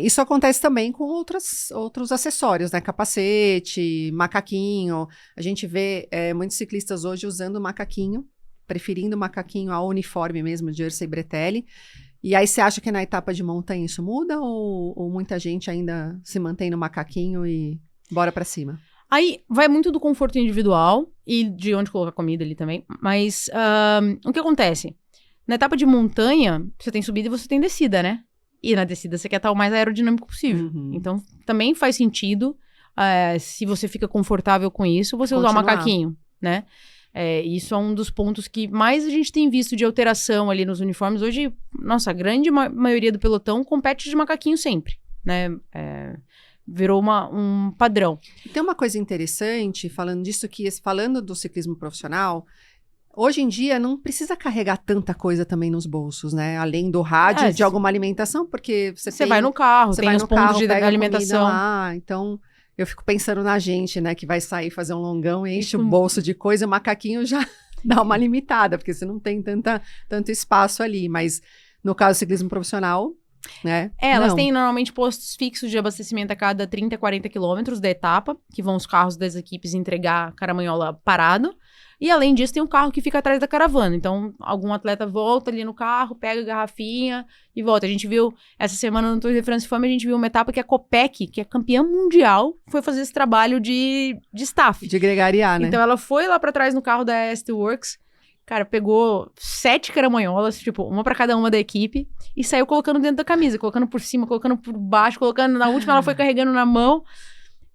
Isso acontece também com outros acessórios, né? Capacete, macaquinho. A gente vê muitos ciclistas hoje usando macaquinho, preferindo macaquinho ao uniforme mesmo, jersey e bretelle. E aí você acha que na etapa de montanha isso muda ou muita gente ainda se mantém no macaquinho e bora pra cima? Aí vai muito do conforto individual e de onde colocar comida ali também. Mas o que acontece? Na etapa de montanha, você tem subida e você tem descida, né? E na descida você quer estar o mais aerodinâmico possível. Uhum. Então também faz sentido, se você fica confortável com isso, você usar o macaquinho, né? Isso é um dos pontos que mais a gente tem visto de alteração ali nos uniformes. Hoje, nossa, a grande maioria do pelotão compete de macaquinho sempre, né? Virou um padrão. Tem uma coisa interessante, falando disso, falando do ciclismo profissional, hoje em dia não precisa carregar tanta coisa também nos bolsos, né? Além do rádio, de alguma alimentação, porque você vai no carro, tem os pontos de alimentação lá, então... Eu fico pensando na gente, né, que vai sair fazer um longão, enche o bolso de coisa, o macaquinho já dá uma limitada, porque você não tem tanto espaço ali. Mas no caso do ciclismo profissional, né? Elas têm normalmente postos fixos de abastecimento a cada 30, 40 quilômetros da etapa, que vão os carros das equipes entregar caramanhola parado. E além disso, tem um carro que fica atrás da caravana. Então, algum atleta volta ali no carro, pega a garrafinha e volta. A gente viu, essa semana no Tour de France Femme, a gente viu uma etapa que a Copec, que é campeã mundial, foi fazer esse trabalho de staff. De gregariar, né? Então, ela foi lá pra trás no carro da ST Works, cara, pegou 7 caramanholas, tipo, uma pra cada uma da equipe, e saiu colocando dentro da camisa, colocando por cima, colocando por baixo, colocando... Na última, ela foi carregando na mão...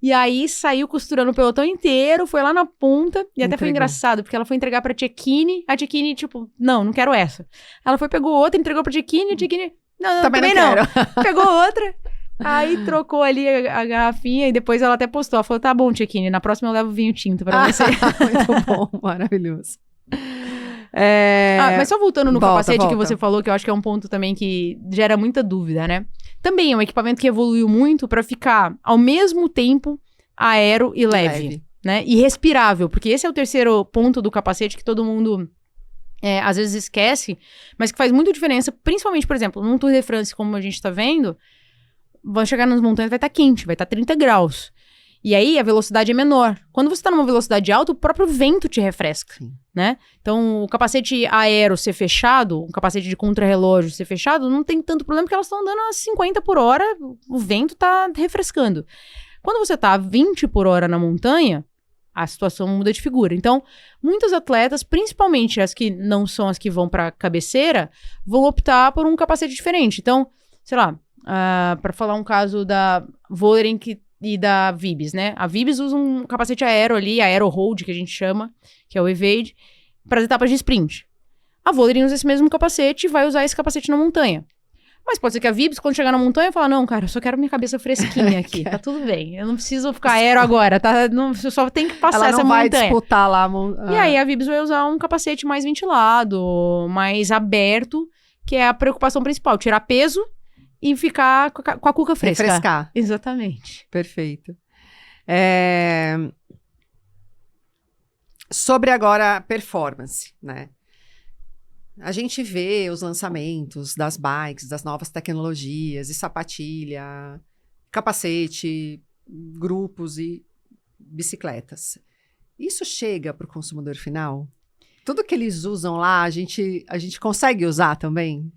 E aí, saiu costurando o pelotão inteiro, foi lá na ponta, e até foi engraçado, porque ela foi entregar pra Cecchini, a Cecchini, tipo, não quero essa. Ela foi, pegou outra, entregou pra Cecchini, a Cecchini, não, também não. Pegou outra, aí trocou ali a garrafinha, e depois ela até postou, ela falou, tá bom, Cecchini, na próxima eu levo vinho tinto pra você. Muito bom, maravilhoso. Mas só voltando no capacete que você falou, que eu acho que é um ponto também que gera muita dúvida, né? Também é um equipamento que evoluiu muito para ficar, ao mesmo tempo, aero e leve, né? E respirável, porque esse é o terceiro ponto do capacete que todo mundo, às vezes, esquece, mas que faz muita diferença, principalmente, por exemplo, num Tour de France, como a gente tá vendo, vai chegar nas montanhas, vai estar quente, vai estar 30 graus. E aí, a velocidade é menor. Quando você tá numa velocidade alta, o próprio vento te refresca, né? Então, o capacete aero ser fechado, o capacete de contrarrelógio ser fechado, não tem tanto problema, porque elas estão andando a 50 por hora, o vento tá refrescando. Quando você tá a 20 por hora na montanha, a situação muda de figura. Então, muitas atletas, principalmente as que não são as que vão pra cabeceira, vão optar por um capacete diferente. Então, sei lá, para falar um caso da Vollering e da Vibes, né? A Vibes usa um capacete aero ali, aero hold, que a gente chama, que é o Evade, para as etapas de sprint. A Vollering usa esse mesmo capacete e vai usar esse capacete na montanha. Mas pode ser que a Vibes, quando chegar na montanha, fala, não, cara, eu só quero minha cabeça fresquinha aqui, tá tudo bem. Eu não preciso ficar aero agora, tá? Eu só tenho que passar essa montanha. Ela não vai disputar lá. E aí a Vibes vai usar um capacete mais ventilado, mais aberto, que é a preocupação principal, tirar peso e ficar com a cuca fresca. Refrescar. Exatamente. Perfeito. Sobre agora a performance, né? A gente vê os lançamentos das bikes, das novas tecnologias, e sapatilha, capacete, grupos e bicicletas. Isso chega para o consumidor final? Tudo que eles usam lá, a gente consegue usar também?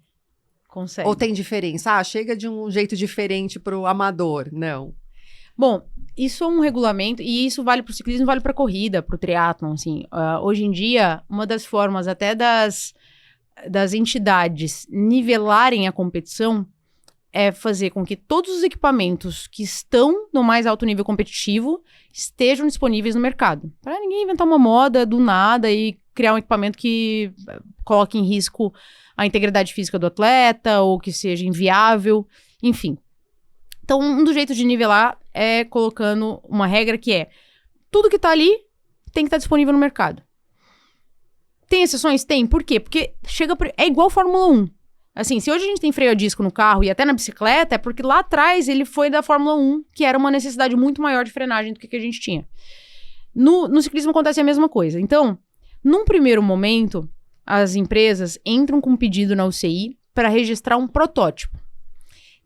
Consegue. Ou tem diferença? Chega de um jeito diferente para o amador? Não. Bom, isso é um regulamento, e isso vale para o ciclismo, vale para a corrida, para o triatlon, assim. Hoje em dia, uma das formas até das entidades nivelarem a competição é fazer com que todos os equipamentos que estão no mais alto nível competitivo estejam disponíveis no mercado. Para ninguém inventar uma moda do nada e criar um equipamento que coloque em risco a integridade física do atleta ou que seja inviável, enfim. Então, um dos jeitos de nivelar é colocando uma regra que é tudo que está ali tem que estar disponível no mercado. Tem exceções? Tem. Por quê? Porque é igual Fórmula 1. Assim, se hoje a gente tem freio a disco no carro e até na bicicleta, é porque lá atrás ele foi da Fórmula 1, que era uma necessidade muito maior de frenagem do que a gente tinha. No ciclismo acontece a mesma coisa. Então, num primeiro momento, as empresas entram com um pedido na UCI para registrar um protótipo.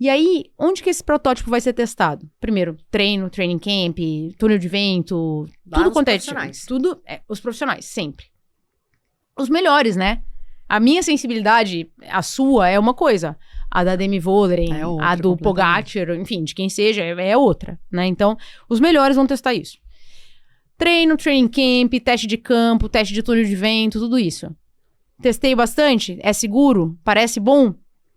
E aí, onde que esse protótipo vai ser testado? Primeiro, treino, training camp, túnel de vento, tudo quanto é profissionais. tudo, os profissionais, sempre. Os melhores, né? A minha sensibilidade, a sua, é uma coisa. A da Demi Vollering, É outra, a do completamente. Pogacar, enfim, de quem seja, é outra, né? Então, os melhores vão testar isso. Treino, training camp, teste de campo, teste de túnel de vento, tudo isso. Testei bastante? É seguro? Parece bom?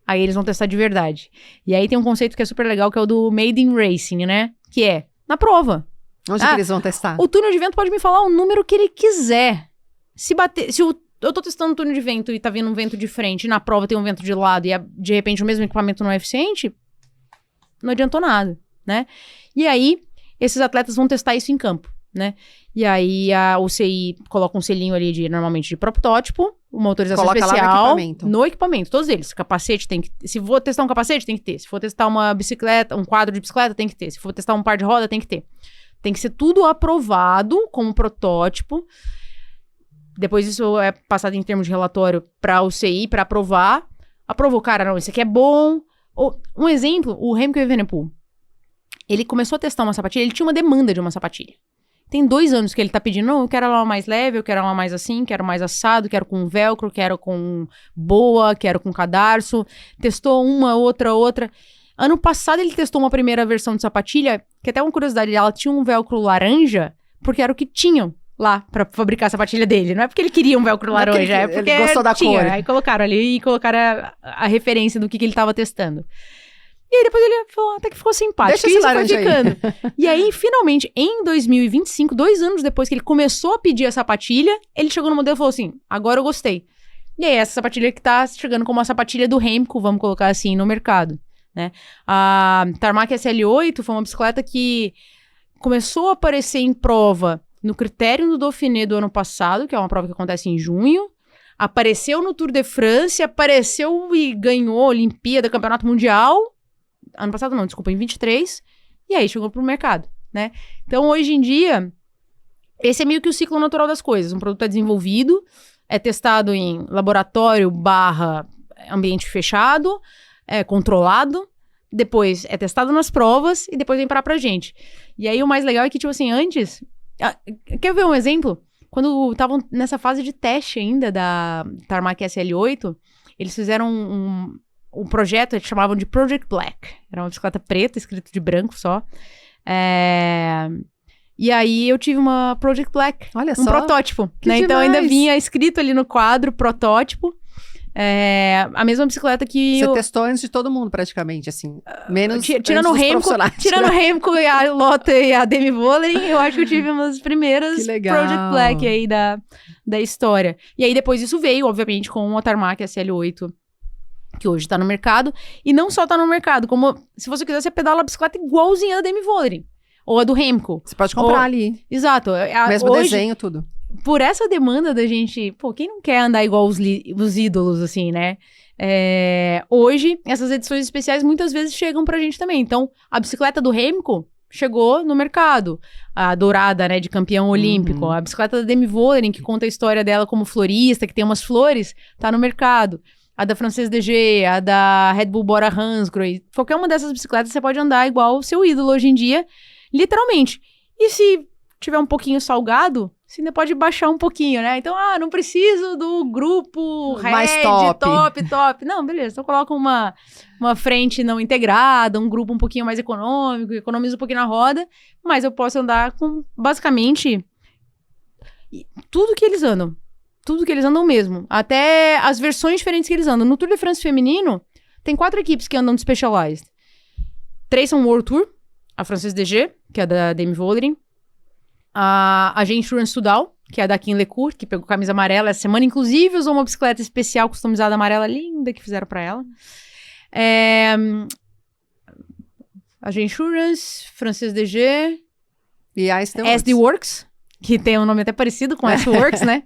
Aí eles vão testar de verdade. E aí tem um conceito que é super legal, que é o do Made in Racing, né? Que é, na prova. Onde que eles vão testar? O túnel de vento pode me falar o número que ele quiser. Eu tô testando um túnel de vento e tá vindo um vento de frente, e na prova tem um vento de lado, e de repente o mesmo equipamento não é eficiente, não adiantou nada, né? E aí, esses atletas vão testar isso em campo, né? E aí, a UCI coloca um selinho ali, normalmente de protótipo, uma autorização Coloca lá no especial. equipamento. No equipamento, todos eles. Capacete tem que ter. Se for testar um capacete, tem que ter. Se for testar uma bicicleta, um quadro de bicicleta, tem que ter. Se for testar um par de roda, tem que ter. Tem que ser tudo aprovado como protótipo. Depois isso é passado em termos de relatório para a UCI, para aprovar. Aprovou, cara, não, isso aqui é bom. Um exemplo, o Remco Evenepoel. Ele começou a testar uma sapatilha, ele tinha uma demanda de uma sapatilha. Tem 2 anos que ele tá pedindo, não, eu quero ela mais leve, eu quero ela mais assim, quero mais assado, quero com velcro, quero com boa, quero com cadarço. Testou uma, outra. Ano passado ele testou uma primeira versão de sapatilha, que até uma curiosidade, ela tinha um velcro laranja, porque era o que tinham lá pra fabricar a sapatilha dele. Não é porque ele queria um velcro Não é porque laranja, é porque ele gostou da tinha. cor. Aí colocaram ali e colocaram a referência do que ele tava testando. E aí depois ele falou, até que ficou simpático. Deixa esse laranja aí. E aí, finalmente, em 2025, 2 anos depois que ele começou a pedir a sapatilha, ele chegou no modelo e falou assim, agora eu gostei. E aí, essa sapatilha que tá chegando como a sapatilha do Remco, vamos colocar assim, no mercado, né? A Tarmac SL8 foi uma bicicleta que começou a aparecer em prova no critério do Dauphiné do ano passado, que é uma prova que acontece em junho. Apareceu no Tour de France, apareceu e ganhou a Olimpíada, Campeonato Mundial. Ano passado não, desculpa, em 23. E aí chegou pro mercado, né? Então, hoje em dia, esse é meio que o ciclo natural das coisas. Um produto é desenvolvido, é testado em laboratório / ambiente fechado, é controlado, depois é testado nas provas e depois vem pra gente. E aí o mais legal é que, tipo assim, antes... Quer ver um exemplo? Quando estavam nessa fase de teste ainda da Tarmac SL8, eles fizeram um projeto, eles chamavam de Project Black. Era uma bicicleta preta, escrito de branco só. E aí eu tive uma Project Black, Olha um só. protótipo. Que Né? Então ainda demais. vinha escrito ali no quadro, protótipo. A mesma bicicleta que Você testou antes de todo mundo, praticamente, assim. Menos tirando o antes dos Remco, profissionais. tirando o Remco e a Lotte e a Demi Vollering, eu acho que eu tive uma das primeiras Que legal. Project Black aí da história. E aí depois isso veio, obviamente, com a Tarmac SL8, que hoje tá no mercado. E não só tá no mercado, como se você quiser, você pedala a bicicleta igualzinha a da Demi Vollering. Ou a do Remco. Você pode comprar ali. Exato. Mesmo Hoje, desenho, tudo. por essa demanda da gente... Pô, quem não quer andar igual os ídolos, assim, né? Hoje, essas edições especiais muitas vezes chegam pra gente também. Então, a bicicleta do Remco chegou no mercado. A dourada, né, de campeão olímpico. A bicicleta da Demi Vollering, que conta a história dela como florista, que tem umas flores, tá no mercado. A da Frances DG, a da Red Bull Bora Hansgrohe. Qualquer uma dessas bicicletas você pode andar igual o seu ídolo hoje em dia, literalmente. E se tiver um pouquinho salgado, você ainda pode baixar um pouquinho, né? Então, não preciso do grupo Mais Red, top. Não, beleza. Então coloca uma frente não integrada, um grupo um pouquinho mais econômico, economiza um pouquinho na roda, mas eu posso andar com, basicamente, tudo que eles andam. Tudo que eles andam mesmo. Até as versões diferentes que eles andam. No Tour de France feminino, tem 4 equipes que andam de Specialized. 3 são World Tour. A Frances DG, que é da Demi Vollering. A G-Insurance Sudal, que é da Kim Lecourt, que pegou camisa amarela essa semana. Inclusive, usou uma bicicleta especial customizada amarela linda que fizeram pra ela. A G-Insurance, Frances DG... E a SD Works, que tem um nome até parecido com SD Works, né?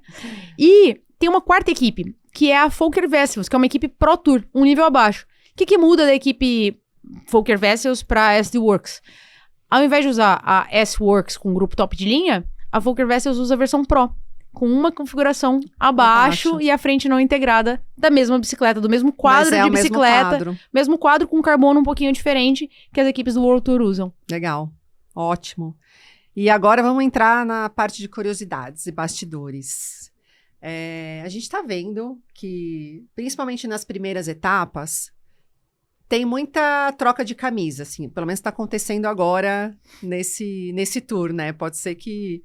E tem uma 4ª equipe, que é a Fokker Vessels, que é uma equipe Pro Tour, um nível abaixo. O que muda da equipe Fokker Vessels para SD Works? Ao invés de usar a S-Works com grupo top de linha, a Fokker Vessels usa a versão Pro, com uma configuração abaixo e a frente não integrada da mesma bicicleta, do mesmo quadro de bicicleta. Mesmo quadro com carbono um pouquinho diferente que as equipes do World Tour usam. Legal, ótimo. E agora vamos entrar na parte de curiosidades e bastidores. A gente está vendo que, principalmente nas primeiras etapas, tem muita troca de camisa, assim, pelo menos está acontecendo agora nesse tour, né? Pode ser que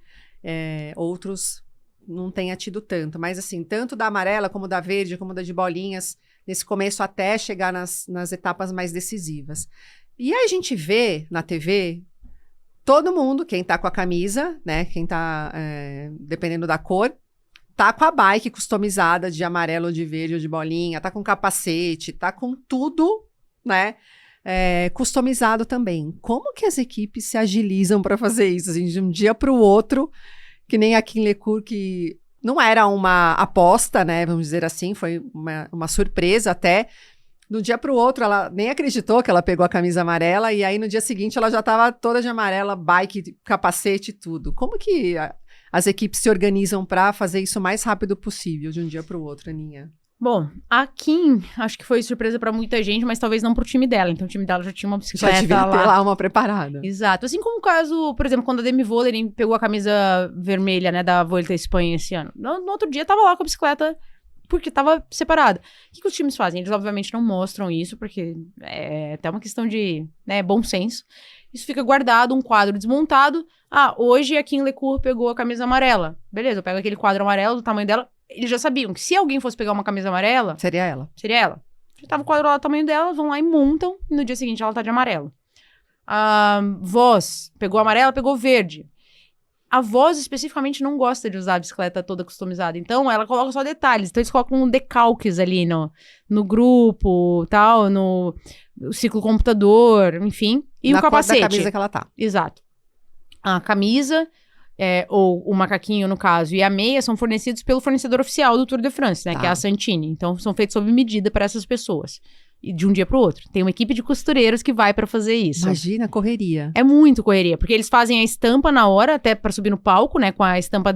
outros não tenha tido tanto, mas assim, tanto da amarela como da verde, como da de bolinhas, nesse começo até chegar nas etapas mais decisivas. E aí a gente vê na TV todo mundo, quem tá com a camisa, né, quem tá, dependendo da cor, tá com a bike customizada de amarelo, ou de verde, ou de bolinha, tá com capacete, tá com tudo, né, customizado também. Como que as equipes se agilizam para fazer isso, assim, de um dia para o outro, que nem a Kim Lecour, que não era uma aposta, né, vamos dizer assim, foi uma surpresa até. No dia para o outro, ela nem acreditou que ela pegou a camisa amarela, e aí no dia seguinte ela já estava toda de amarela, bike, capacete e tudo. Como que as equipes se organizam para fazer isso o mais rápido possível, de um dia para o outro, Aninha? Bom, a Kim, acho que foi surpresa pra muita gente, mas talvez não pro time dela. Então, o time dela já tinha uma bicicleta já devia ter lá uma preparada. Exato. Assim como o caso, por exemplo, quando a Demi Vollering pegou a camisa vermelha, né, da Volta à Espanha esse ano. No outro dia, tava lá com a bicicleta, porque tava separada. O que os times fazem? Eles, obviamente, não mostram isso, porque é até uma questão de, né, bom senso. Isso fica guardado, um quadro desmontado. Ah, hoje a Kim Lecour pegou a camisa amarela. Beleza, eu pego aquele quadro amarelo do tamanho dela. Eles já sabiam que se alguém fosse pegar uma camisa amarela... Seria ela. Já tava o quadro lá do tamanho dela, vão lá e montam, e no dia seguinte ela tá de amarelo. A Voss pegou amarela, pegou verde. A Voss especificamente não gosta de usar a bicicleta toda customizada, então ela coloca só detalhes. Então eles colocam decalques ali no grupo, tal, no ciclo computador, enfim. E o capacete. Na camisa que ela tá. Exato. A camisa... ou o macaquinho, no caso, e a meia são fornecidos pelo fornecedor oficial do Tour de France, né? Tá. Que é a Santini. Então, são feitos sob medida para essas pessoas. E de um dia para o outro. Tem uma equipe de costureiros que vai para fazer isso. Imagina, correria. É muito correria, porque eles fazem a estampa na hora, até para subir no palco, né? Com a estampa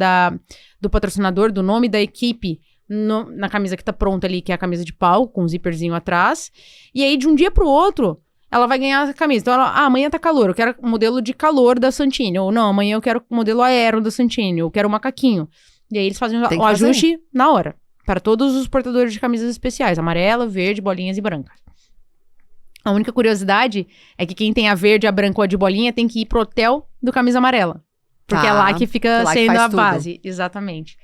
do patrocinador, do nome da equipe, na camisa que tá pronta ali, que é a camisa de palco, com um zíperzinho atrás. E aí, de um dia para o outro... ela vai ganhar a camisa. Então, amanhã tá calor, eu quero o modelo de calor da Santini. Ou não, amanhã eu quero o modelo aero da Santini. Eu quero o macaquinho. E aí eles fazem o ajuste na hora. Para todos os portadores de camisas especiais. Amarela, verde, bolinhas e branca. A única curiosidade é que quem tem a verde, a branca ou a de bolinha tem que ir pro hotel do camisa amarela. Porque é lá que fica sendo a base. Exatamente.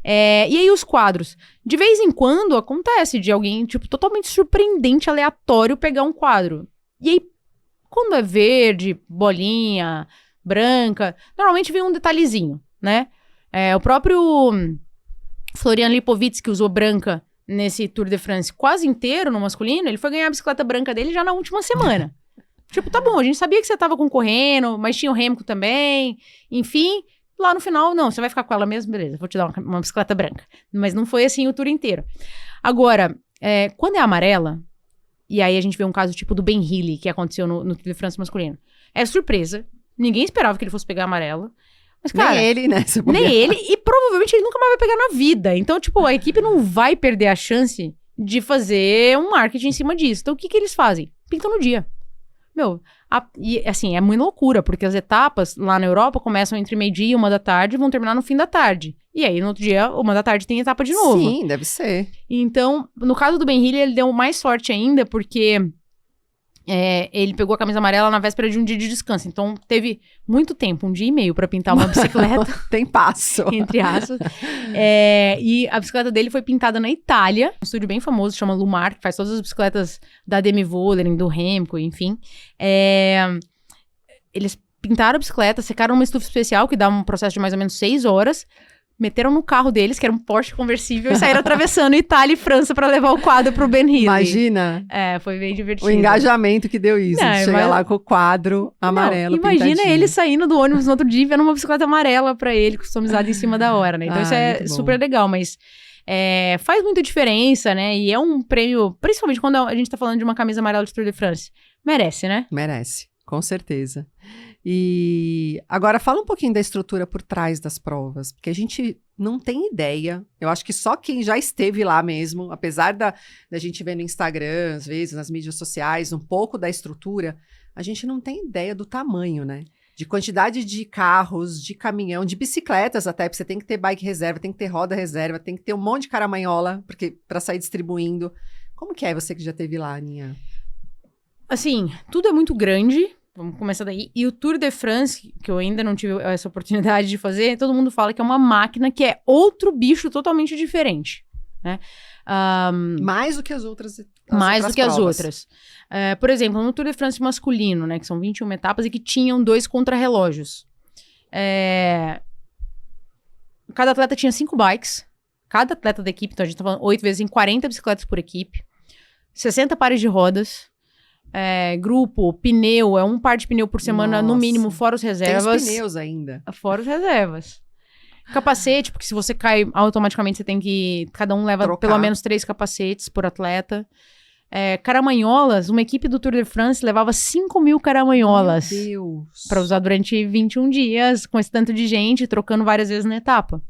E aí os quadros. De vez em quando acontece de alguém, tipo, totalmente surpreendente, aleatório, pegar um quadro. E aí, quando é verde, bolinha, branca, normalmente vem um detalhezinho, né? O próprio Florian Lipovitz, que usou branca nesse Tour de France quase inteiro no masculino, ele foi ganhar a bicicleta branca dele já na última semana. Tipo, tá bom, a gente sabia que você tava concorrendo, mas tinha o Remco também, enfim... Lá no final, não, você vai ficar com ela mesmo? Beleza, vou te dar uma bicicleta branca. Mas não foi assim o tour inteiro. Agora, quando é amarela, e aí a gente vê um caso tipo do Ben Healy, que aconteceu no Tour de France masculino. É surpresa, ninguém esperava que ele fosse pegar amarela. Mas, cara, nem ele, né? Nem ele, e provavelmente ele nunca mais vai pegar na vida. Então, tipo, a equipe não vai perder a chance de fazer um marketing em cima disso. Então, o que eles fazem? Pintam no dia. Meu, e assim, é muito loucura, porque as etapas lá na Europa começam entre meio-dia e 1h da tarde e vão terminar no fim da tarde. E aí, no outro dia, 1h da tarde tem etapa de novo. Sim, deve ser. Então, no caso do Ben Healy, ele deu mais sorte ainda, porque ele pegou a camisa amarela na véspera de um dia de descanso. Então, teve muito tempo, 1 dia e meio, pra pintar uma bicicleta. Tem passo. Entre aspas. E a bicicleta dele foi pintada na Itália. Um estúdio bem famoso, chama Lumar, que faz todas as bicicletas da Demi Vollering, do Remco, enfim. Eles pintaram a bicicleta, secaram uma estufa especial, que dá um processo de mais ou menos 6 horas. Meteram no carro deles, que era um Porsche conversível, e saíram atravessando Itália e França pra levar o quadro pro Ben Healy. Imagina. Foi bem divertido. O engajamento que deu isso, de chegar lá com o quadro amarelo. Imagina ele saindo do ônibus no outro dia e vendo uma bicicleta amarela pra ele, customizada em cima da hora, né? Então isso é super legal, mas faz muita diferença, né? E é um prêmio, principalmente quando a gente tá falando de uma camisa amarela de Tour de France. Merece, né? Merece. Com certeza. E agora fala um pouquinho da estrutura por trás das provas, porque a gente não tem ideia. Eu acho que só quem já esteve lá mesmo, apesar da gente ver no Instagram, às vezes, nas mídias sociais, um pouco da estrutura, a gente não tem ideia do tamanho, né? De quantidade de carros, de caminhão, de bicicletas até, porque você tem que ter bike reserva, tem que ter roda reserva, tem que ter um monte de caramanhola para sair distribuindo. Como que é você que já esteve lá, Aninha? Assim, tudo é muito grande. Vamos começar daí. E o Tour de France, que eu ainda não tive essa oportunidade de fazer, todo mundo fala que é uma máquina que é outro bicho totalmente diferente, né? Mais do que as outras mais do que provas. as outras. Por exemplo, no Tour de France masculino, né, que são 21 etapas e que tinham 2 contrarrelógios. Cada atleta tinha 5 bikes. Cada atleta da equipe, então a gente tá falando 8 vezes em 40 bicicletas por equipe. 60 pares de rodas. Grupo, pneu, um par de pneu por semana, no mínimo, fora os reservas. Tem os pneus ainda. Fora os reservas. Capacete, porque se você cai, automaticamente você tem que... Cada um leva trocar. Pelo menos 3 capacetes por atleta. Caramanholas, uma equipe do Tour de France levava 5.000 caramanholas. Meu Deus. Pra usar durante 21 dias, com esse tanto de gente, trocando várias vezes na etapa.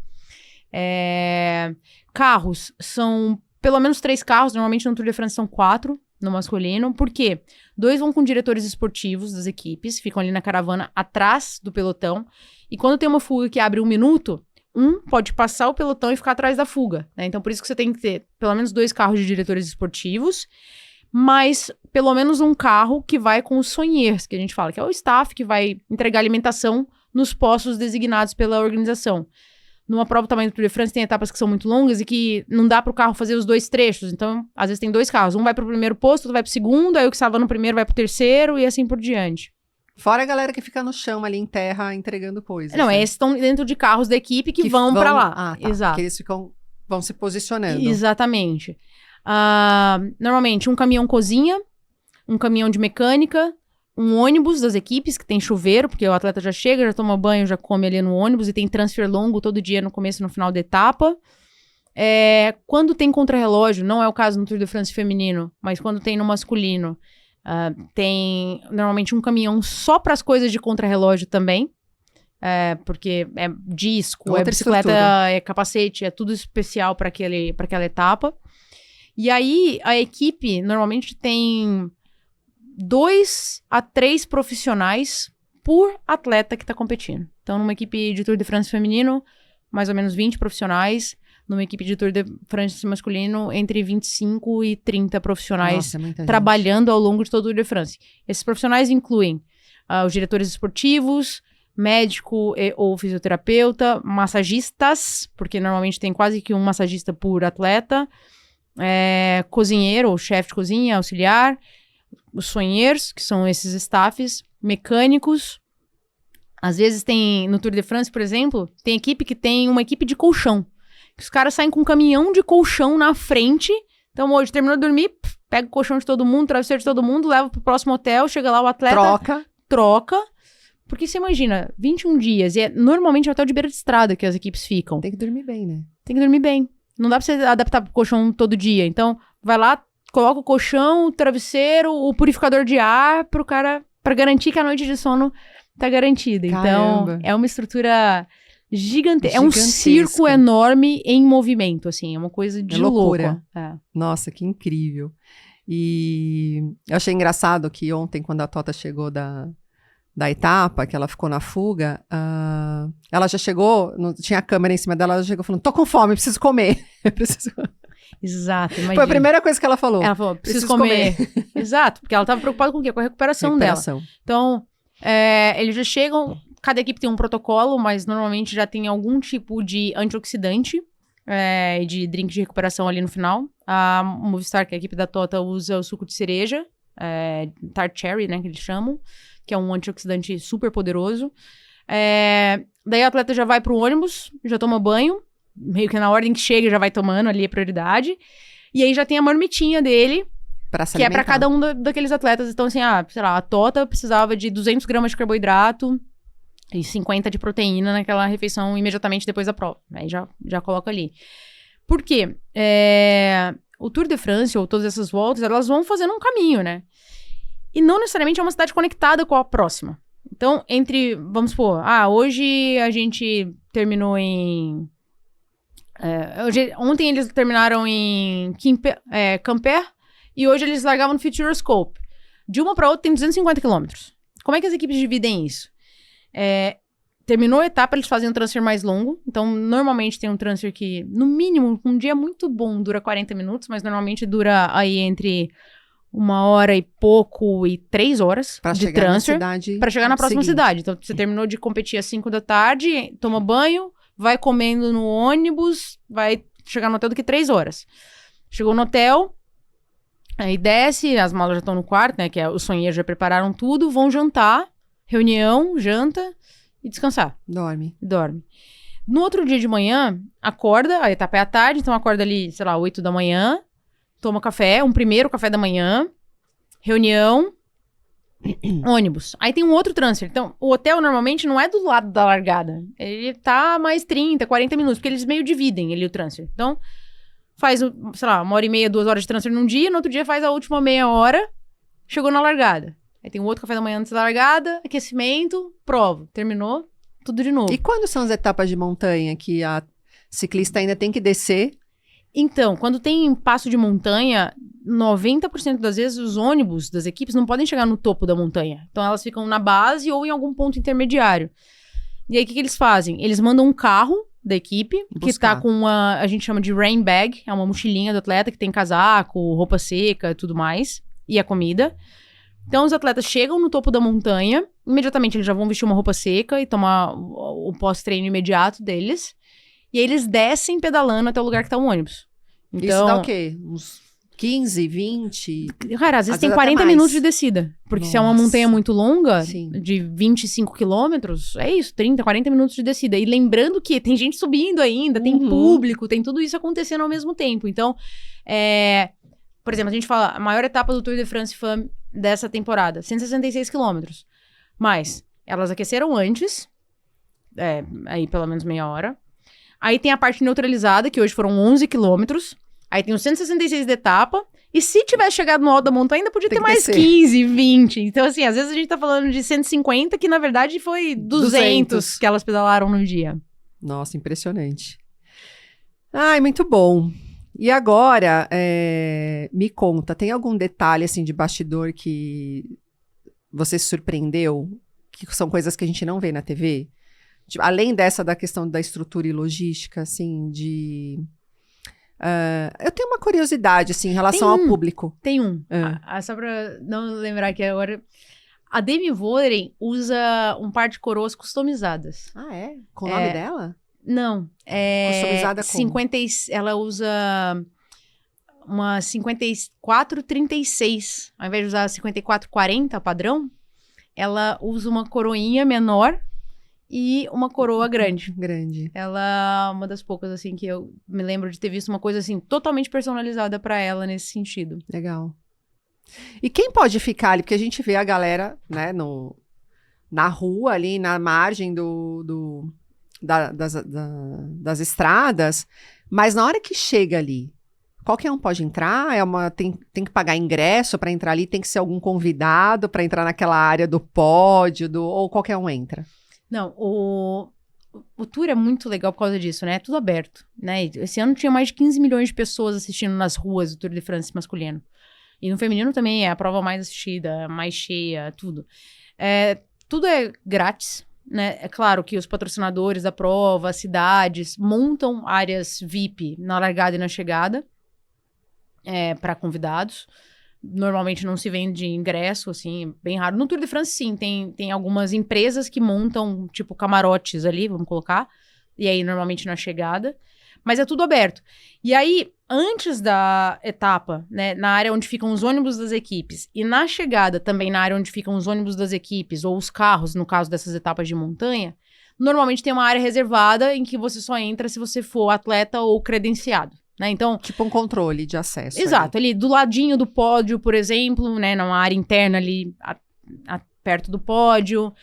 Carros, são pelo menos 3 carros, normalmente no Tour de France são 4, no masculino. Por quê? 2 vão com diretores esportivos das equipes, ficam ali na caravana atrás do pelotão. E quando tem uma fuga que abre 1 minuto, um pode passar o pelotão e ficar atrás da fuga, né? Então, por isso que você tem que ter pelo menos 2 carros de diretores esportivos, mas pelo menos um carro que vai com os soigneurs, que a gente fala, que é o staff que vai entregar alimentação nos postos designados pela organização. Numa prova do tamanho do Tour de France, tem etapas que são muito longas e que não dá para o carro fazer os 2 trechos. Então, às vezes tem 2 carros. Um vai para o primeiro posto, outro vai para o segundo, aí o que estava no primeiro vai para o terceiro e assim por diante. Fora a galera que fica no chão ali em terra entregando coisas. Não, né? esses estão dentro de carros da equipe que vão para lá. Ah, tá. Exato. Que eles vão se posicionando. Exatamente. Normalmente, um caminhão cozinha, um caminhão de mecânica, um ônibus das equipes, que tem chuveiro, porque o atleta já chega, já toma banho, já come ali no ônibus, e tem transfer longo todo dia no começo e no final da etapa. Quando tem contrarrelógio, não é o caso no Tour de France feminino, mas quando tem no masculino, tem normalmente um caminhão só para as coisas de contrarrelógio também, porque é disco, outra bicicleta, estrutura. Capacete, é tudo especial para aquela etapa. E aí, a equipe normalmente tem 2 a 3 profissionais por atleta que está competindo. Então, numa equipe de Tour de France feminino, mais ou menos 20 profissionais. Numa equipe de Tour de France masculino, entre 25 e 30 profissionais. Nossa, trabalhando ao longo de todo o Tour de France. Esses profissionais incluem os diretores esportivos, médico ou fisioterapeuta, massagistas, porque normalmente tem quase que um massagista por atleta, cozinheiro ou chefe de cozinha, auxiliar, os soigneurs, que são esses staffs, mecânicos. Às vezes tem, no Tour de France, por exemplo, tem equipe que tem uma equipe de colchão. Que os caras saem com um caminhão de colchão na frente. Então, hoje, terminou de dormir, pega o colchão de todo mundo, travesseiro de todo mundo, leva pro próximo hotel, chega lá o atleta... Troca. Porque você imagina, 21 dias, e normalmente é hotel de beira de estrada que as equipes ficam. Tem que dormir bem, né? Tem que dormir bem. Não dá pra você adaptar pro colchão todo dia. Então, vai lá, coloca o colchão, o travesseiro, o purificador de ar pro cara, pra garantir que a noite de sono tá garantida. Caramba. Então, é uma estrutura gigantesca. É um circo enorme em movimento, assim. É uma coisa de loucura. Louco. Nossa, que incrível. E eu achei engraçado que ontem, quando a Tota chegou da etapa, que ela ficou na fuga, ela já chegou, não tinha a câmera em cima dela, ela já chegou falando, tô com fome, preciso comer. Exato, imagina. Foi a primeira coisa que ela falou. Ela falou, preciso comer. Exato, porque ela tava preocupada com o quê? Com a recuperação dela. Então, eles já chegam, cada equipe tem um protocolo, mas normalmente já tem algum tipo de antioxidante, de drink de recuperação ali no final. A Movistar, que é a equipe da Tota, usa o suco de cereja, tart cherry, né, que eles chamam, que é um antioxidante super poderoso. Daí a atleta já vai pro ônibus, já toma banho, meio que na ordem que chega já vai tomando ali a prioridade. E aí já tem a marmitinha dele, que é pra cada um daqueles atletas. Então, assim, sei lá, a Tota precisava de 200 gramas de carboidrato e 50 de proteína naquela refeição imediatamente depois da prova. Aí já coloca ali. Por quê? O Tour de France, ou todas essas voltas, elas vão fazendo um caminho, né? E não necessariamente é uma cidade conectada com a próxima. Então, vamos supor, hoje a gente terminou em... ontem eles terminaram em Quimper, e hoje eles largavam no Futuroscope. De uma para outra tem 250 quilômetros. Como é que as equipes dividem isso? Terminou a etapa, eles fazem um transfer mais longo. Então, normalmente tem um transfer que, no mínimo, um dia muito bom dura 40 minutos, mas normalmente dura aí entre 1h e pouco e 3 horas de transfer para chegar na próxima cidade. Então, você terminou de competir às 5 da tarde, toma banho, vai comendo no ônibus, vai chegar no hotel daqui 3 horas. Chegou no hotel, aí desce, as malas já estão no quarto, né, que os sonheiros já prepararam tudo, vão jantar, reunião, janta e descansar. Dorme. No outro dia de manhã, acorda, a etapa é à tarde, então acorda ali, 8 da manhã, toma café, um primeiro café da manhã, reunião, ônibus. Aí tem um outro transfer. Então, o hotel normalmente não é do lado da largada. Ele tá mais 30, 40 minutos, porque eles meio dividem ali o transfer. Então, faz, 1h30, 2 horas de transfer num dia, no outro dia faz a última meia hora, chegou na largada. Aí tem um outro café da manhã antes da largada, aquecimento, prova. Terminou, tudo de novo. E quando são as etapas de montanha que a ciclista ainda tem que descer? Então, quando tem passo de montanha, 90% das vezes os ônibus das equipes não podem chegar no topo da montanha. Então, elas ficam na base ou em algum ponto intermediário. E aí, o que eles fazem? Eles mandam um carro da equipe, que tá com a gente chama de rain bag, é uma mochilinha do atleta que tem casaco, roupa seca e tudo mais, e a comida. Então, os atletas chegam no topo da montanha, imediatamente eles já vão vestir uma roupa seca e tomar o pós-treino imediato deles. E aí eles descem pedalando até o lugar que tá o ônibus. Então, isso dá o quê? Uns 15, 20? Cara, às vezes tem 40 minutos de descida. Porque se é uma montanha muito longa, sim, de 25 quilômetros, é isso, 30, 40 minutos de descida. E lembrando que tem gente subindo ainda, tem público, tem tudo isso acontecendo ao mesmo tempo. Então, por exemplo, a gente fala, a maior etapa do Tour de France Femme dessa temporada, 166 quilômetros. Mas elas aqueceram antes, aí pelo menos meia hora. Aí tem a parte neutralizada, que hoje foram 11 quilômetros. Aí tem os 166 da etapa. E se tivesse chegado no alto da montanha, ainda podia ter mais 15, 20. Então, assim, às vezes a gente tá falando de 150, que na verdade foi 200 que elas pedalaram no dia. Nossa, impressionante. Ai, muito bom. E agora, me conta, tem algum detalhe, assim, de bastidor que você se surpreendeu? Que são coisas que a gente não vê na TV? Além da questão da estrutura e logística, assim, eu tenho uma curiosidade, assim, em relação ao público. Tem um. Só pra não lembrar que agora... A Demi Vollering usa um par de coroas customizadas. Ah, é? Com o nome dela? Não. Customizada como? Ela usa uma 54-36. Ao invés de usar 54-40 padrão, ela usa uma coroinha menor e uma coroa grande. Ela é uma das poucas, assim, que eu me lembro de ter visto uma coisa, assim, totalmente personalizada pra ela nesse sentido. Legal. E quem pode ficar ali? Porque a gente vê a galera, né, na rua ali, na margem das estradas, mas na hora que chega ali, qualquer um pode entrar? Tem que pagar ingresso pra entrar ali? Tem que ser algum convidado pra entrar naquela área do pódio? Ou qualquer um entra? Não, o Tour é muito legal por causa disso, né? É tudo aberto, né? Esse ano tinha mais de 15 milhões de pessoas assistindo nas ruas do Tour de France masculino. E no feminino também é a prova mais assistida, mais cheia, tudo. Tudo é grátis, né? É claro que os patrocinadores da prova, as cidades, montam áreas VIP na largada e na chegada para convidados. Normalmente não se vende ingresso, assim, bem raro. No Tour de France, sim, tem algumas empresas que montam, tipo, camarotes ali, vamos colocar. E aí, normalmente, na chegada. Mas é tudo aberto. E aí, antes da etapa, né, na área onde ficam os ônibus das equipes, e na chegada também na área onde ficam os ônibus das equipes, ou os carros, no caso dessas etapas de montanha, normalmente tem uma área reservada em que você só entra se você for atleta ou credenciado. Né? Então, tipo um controle de acesso. Exato, ali do ladinho do pódio, por exemplo, né, numa área interna ali, perto do pódio,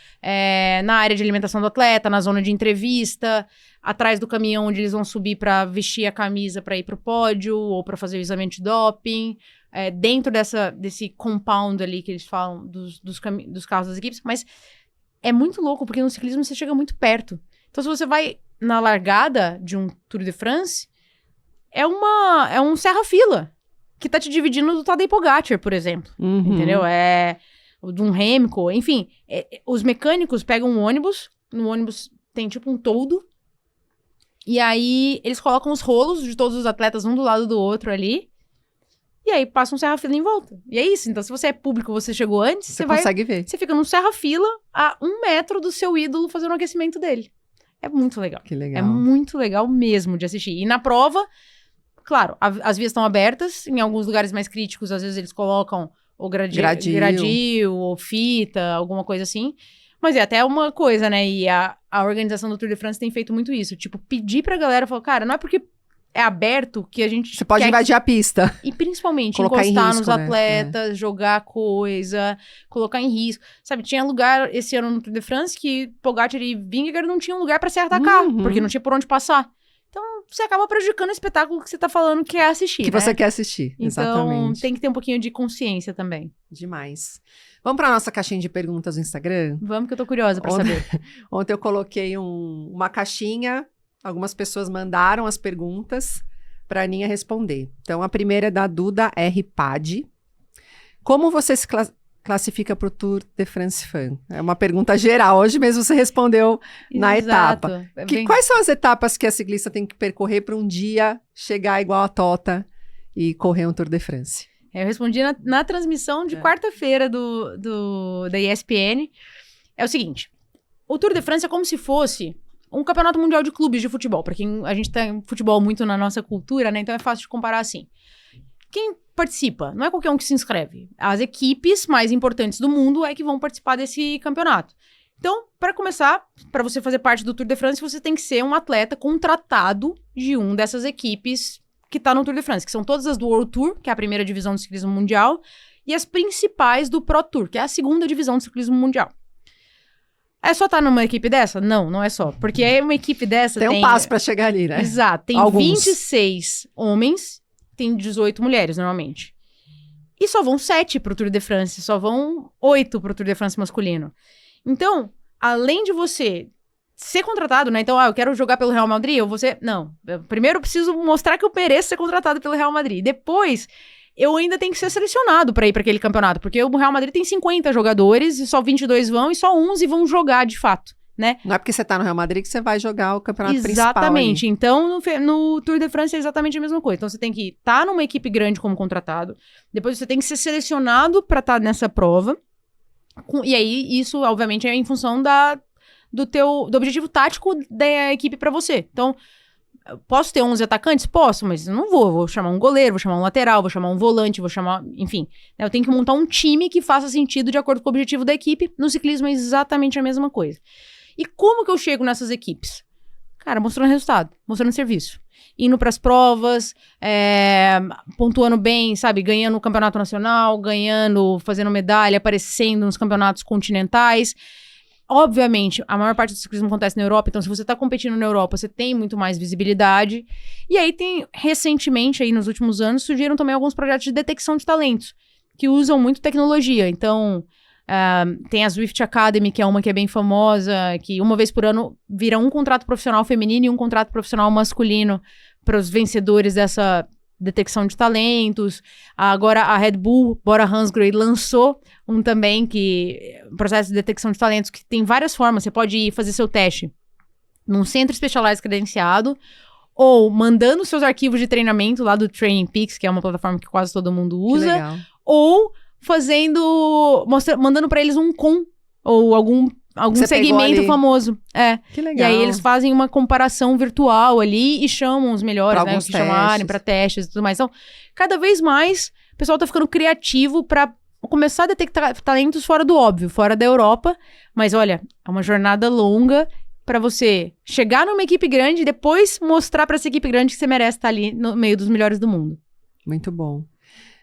na área de alimentação do atleta, na zona de entrevista, atrás do caminhão onde eles vão subir para vestir a camisa para ir pro pódio ou para fazer o exame antidoping, dentro desse compound ali que eles falam dos carros das equipes, mas é muito louco, porque no ciclismo você chega muito perto. Então, se você vai na largada de um Tour de France, é um serra-fila que tá te dividindo do Tadej Pogacar, por exemplo. Uhum. Entendeu? De um Remco, enfim. Os mecânicos pegam um ônibus, no ônibus tem tipo um toldo, e aí eles colocam os rolos de todos os atletas um do lado do outro ali, e aí passa um serra-fila em volta. E é isso. Então, se você é público, você chegou antes, você consegue ver. Você fica num serra-fila a 1 metro do seu ídolo fazendo o aquecimento dele. É muito legal. Que legal. É muito legal mesmo de assistir. E na prova, claro, as vias estão abertas. Em alguns lugares mais críticos, às vezes eles colocam o gradil ou fita, alguma coisa assim. Mas é até uma coisa, né? E a organização do Tour de France tem feito muito isso. Tipo, pedir pra galera, falar, cara, não é porque é aberto que a gente... Você pode invadir a pista. E principalmente colocar encostar em risco, nos atletas, jogar coisa, colocar em risco. Sabe, tinha lugar esse ano no Tour de France que Pogacar e Vingegaard não tinham lugar pra se atacar, porque não tinha por onde passar. Então, você acaba prejudicando o espetáculo que você tá falando que é assistir, Que né? você quer assistir, então, exatamente. Então, tem que ter um pouquinho de consciência também. Demais. Vamos pra nossa caixinha de perguntas no Instagram? Vamos, que eu tô curiosa pra saber. Ontem eu coloquei uma caixinha, algumas pessoas mandaram as perguntas pra Aninha responder. Então, a primeira é da Duda R. Pad. Como você se classifica pro Tour de France Fan? É uma pergunta geral. Hoje mesmo você respondeu na etapa. Quais são as etapas que a ciclista tem que percorrer para um dia chegar igual a Tota e correr um Tour de France? Eu respondi na transmissão de quarta-feira da ESPN. É o seguinte, o Tour de France é como se fosse um campeonato mundial de clubes de futebol. Para quem a gente tem futebol muito na nossa cultura, né? Então é fácil de comparar assim. Quem participa? Não é qualquer um que se inscreve. As equipes mais importantes do mundo é que vão participar desse campeonato. Então, para começar, para você fazer parte do Tour de France, você tem que ser um atleta contratado de uma dessas equipes que tá no Tour de France, que são todas as do World Tour, que é a primeira divisão do ciclismo mundial, e as principais do Pro Tour, que é a segunda divisão do ciclismo mundial. É só estar numa equipe dessa? Não, não é só. Porque uma equipe dessa tem um passo para chegar ali, né? Exato. Tem alguns. 26 homens, tem 18 mulheres, normalmente. E só vão 7 pro Tour de France, só vão 8 pro Tour de France masculino. Então, além de você ser contratado, né? Então, eu quero jogar pelo Real Madrid, ou você... Não. Primeiro eu preciso mostrar que eu mereço ser contratado pelo Real Madrid. Depois, eu ainda tenho que ser selecionado para ir para aquele campeonato, porque o Real Madrid tem 50 jogadores, e só 22 vão, e só 11 vão jogar, de fato, né? Não é porque você tá no Real Madrid que você vai jogar o campeonato principal. Exatamente. Então, no Tour de France é exatamente a mesma coisa. Então, você tem que estar numa equipe grande como contratado, depois você tem que ser selecionado para estar nessa prova, e aí, isso, obviamente, é em função do objetivo tático da equipe pra você. Então, posso ter 11 atacantes? Posso, mas eu não vou chamar um goleiro, vou chamar um lateral, vou chamar um volante, vou chamar... Enfim, eu tenho que montar um time que faça sentido de acordo com o objetivo da equipe. No ciclismo é exatamente a mesma coisa. E como que eu chego nessas equipes? Cara, mostrando resultado, mostrando serviço. Indo pras provas, pontuando bem, sabe? Ganhando o campeonato nacional, fazendo medalha, aparecendo nos campeonatos continentais. Obviamente, a maior parte do ciclismo acontece na Europa, então se você tá competindo na Europa, você tem muito mais visibilidade. E aí recentemente, aí nos últimos anos, surgiram também alguns projetos de detecção de talentos, que usam muito tecnologia. Então, tem a Zwift Academy, que é uma que é bem famosa, que uma vez por ano vira um contrato profissional feminino e um contrato profissional masculino para os vencedores dessa detecção de talentos. Agora a Red Bull, Bora Hansgrohe, lançou um também processo de detecção de talentos que tem várias formas. Você pode ir fazer seu teste num centro especializado credenciado ou mandando seus arquivos de treinamento lá do Training Peaks, que é uma plataforma que quase todo mundo usa, ou mandando para eles um ou algum segmento famoso. Que legal. E aí eles fazem uma comparação virtual ali e chamam os melhores, pra né? Que chamarem para testes e tudo mais. Então, cada vez mais o pessoal tá ficando criativo para começar a detectar talentos fora do óbvio, fora da Europa. Mas olha, é uma jornada longa para você chegar numa equipe grande e depois mostrar para essa equipe grande que você merece estar ali no meio dos melhores do mundo. Muito bom.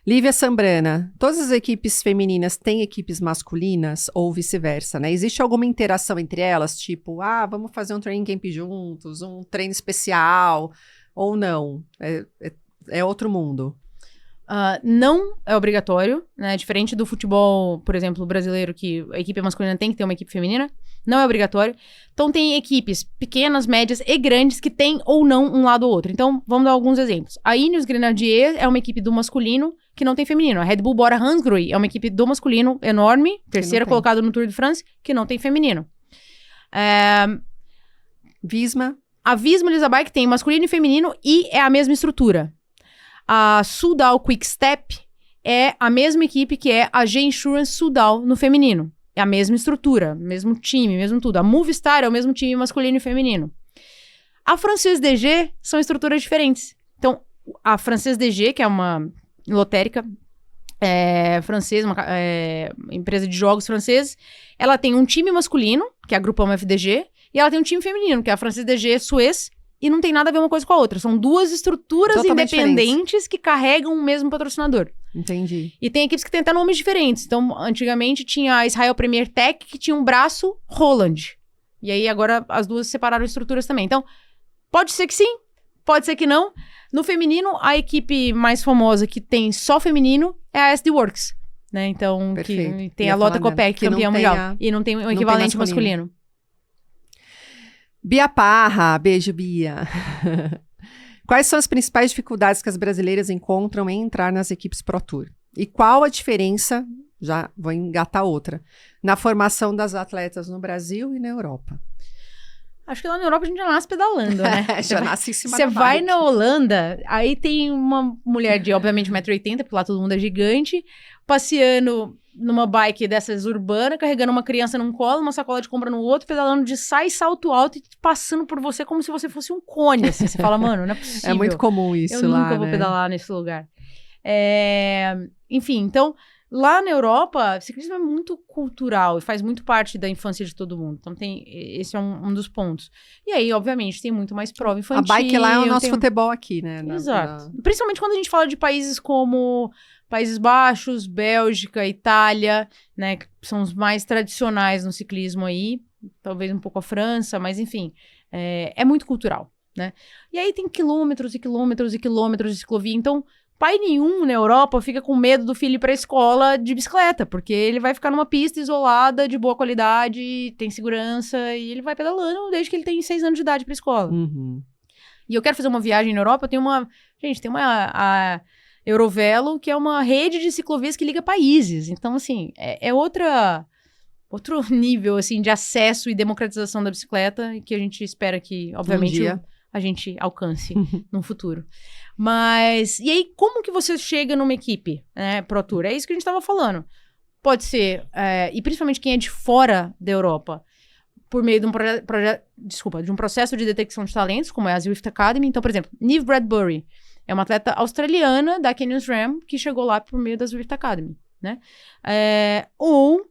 Lívia Sambrana, todas as equipes femininas têm equipes masculinas ou vice-versa, né? Existe alguma interação entre elas? Tipo, vamos fazer um training camp juntos, um treino especial, ou não? É outro mundo. Não é obrigatório, né? Diferente do futebol, por exemplo, brasileiro, que a equipe masculina tem que ter uma equipe feminina. Não é obrigatório. Então, tem equipes pequenas, médias e grandes que tem ou não um lado ou outro. Então, vamos dar alguns exemplos. A Ineos Grenadier é uma equipe do masculino que não tem feminino. A Red Bull Bora Hansgrohe é uma equipe do masculino enorme, terceira colocada no Tour de France, que não tem feminino. Visma. A Visma Leasabike tem masculino e feminino e é a mesma estrutura. A Soudal Quick Step é a mesma equipe que é a G-Insurance Soudal no feminino. É a mesma estrutura, mesmo time, mesmo tudo. A Movistar é o mesmo time masculino e feminino. A Française DG são estruturas diferentes. Então, a Française DG, que é uma lotérica francesa, uma empresa de jogos franceses, ela tem um time masculino, que é a Grupama FDG, e ela tem um time feminino, que é a Française DG Suez, e não tem nada a ver uma coisa com a outra. São duas estruturas totalmente independentes que carregam o mesmo patrocinador. Entendi. E tem equipes que têm até nomes diferentes. Então, antigamente tinha a Israel Premier Tech, que tinha um braço Roland. E aí, agora, as duas separaram estruturas também. Então, pode ser que sim, pode ser que não. No feminino, a equipe mais famosa que tem só feminino é a SD Works, né? Então, que tem a Lota Kopeck, campeã mundial. E não tem um equivalente masculino. Bia Parra, beijo, Bia. Quais são as principais dificuldades que as brasileiras encontram em entrar nas equipes Pro Tour? E qual a diferença, já vou engatar outra, na formação das atletas no Brasil e na Europa? Acho que lá na Europa a gente já nasce pedalando, né? Já nasce em cima Você da vai bike. na Holanda, aí tem uma mulher de, obviamente, 1,80 m, porque lá todo mundo é gigante, passeando numa bike dessas urbanas, carregando uma criança num colo, uma sacola de compra no outro, pedalando de salto alto e passando por você como se você fosse um cone, assim. Você fala, mano, não é possível. É muito comum isso Eu lá, nunca vou pedalar nesse lugar. Enfim, então, lá na Europa, o ciclismo é muito cultural e faz muito parte da infância de todo mundo. Então, esse é um dos pontos. E aí, obviamente, tem muito mais prova infantil. A bike lá é o nosso futebol aqui, né? Exato. Principalmente quando a gente fala de países como Países Baixos, Bélgica, Itália, né? Que são os mais tradicionais no ciclismo aí. Talvez um pouco a França, mas enfim. É muito cultural, né? E aí tem quilômetros e quilômetros e quilômetros de ciclovia. Então, pai nenhum na Europa fica com medo do filho ir pra escola de bicicleta, porque ele vai ficar numa pista isolada, de boa qualidade, tem segurança, e ele vai pedalando desde que ele tem 6 anos de idade pra escola. Uhum. E eu quero fazer uma viagem na Europa, tem uma a Eurovelo, que é uma rede de ciclovias que liga países. Então, assim, é outro nível, assim, de acesso e democratização da bicicleta, que a gente espera que, obviamente, a gente alcance no futuro. Mas, e aí, como que você chega numa equipe, né, Pro Tour? É isso que a gente estava falando. Pode ser, e principalmente quem é de fora da Europa, por meio de um processo de detecção de talentos, como é a Zwift Academy. Então, por exemplo, Niamh Bradbury é uma atleta australiana da Canyon SRAM que chegou lá por meio da Zwift Academy, né? Ou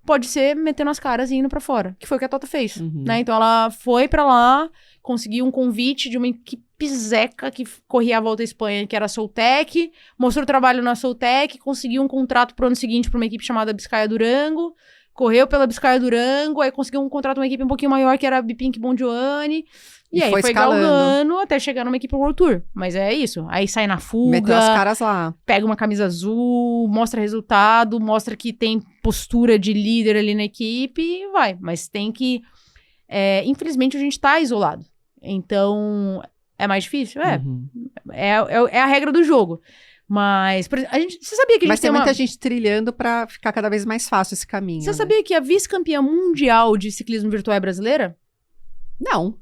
pode ser metendo as caras e indo pra fora, que foi o que a Tota fez, né? Então, ela foi pra lá, conseguiu um convite de uma equipe zeca que corria a Volta à Espanha, que era a Soltec, mostrou trabalho na Soltec, conseguiu um contrato pro ano seguinte pra uma equipe chamada Biscaya Durango, correu pela Biscaya Durango, aí conseguiu um contrato com uma equipe um pouquinho maior, que era a Bipink Bongiovanni, e aí foi galgando até chegar numa equipe World Tour. Mas é isso, aí sai na fuga, meteu as caras lá, pega uma camisa azul, mostra resultado, mostra que tem postura de líder ali na equipe e vai. Mas tem que... infelizmente, a gente tá isolado. Então, é mais difícil? É a regra do jogo. Mas, por exemplo, você sabia que a gente tem muita gente trilhando pra ficar cada vez mais fácil esse caminho. Você sabia que a vice-campeã mundial de ciclismo virtual é brasileira? Não.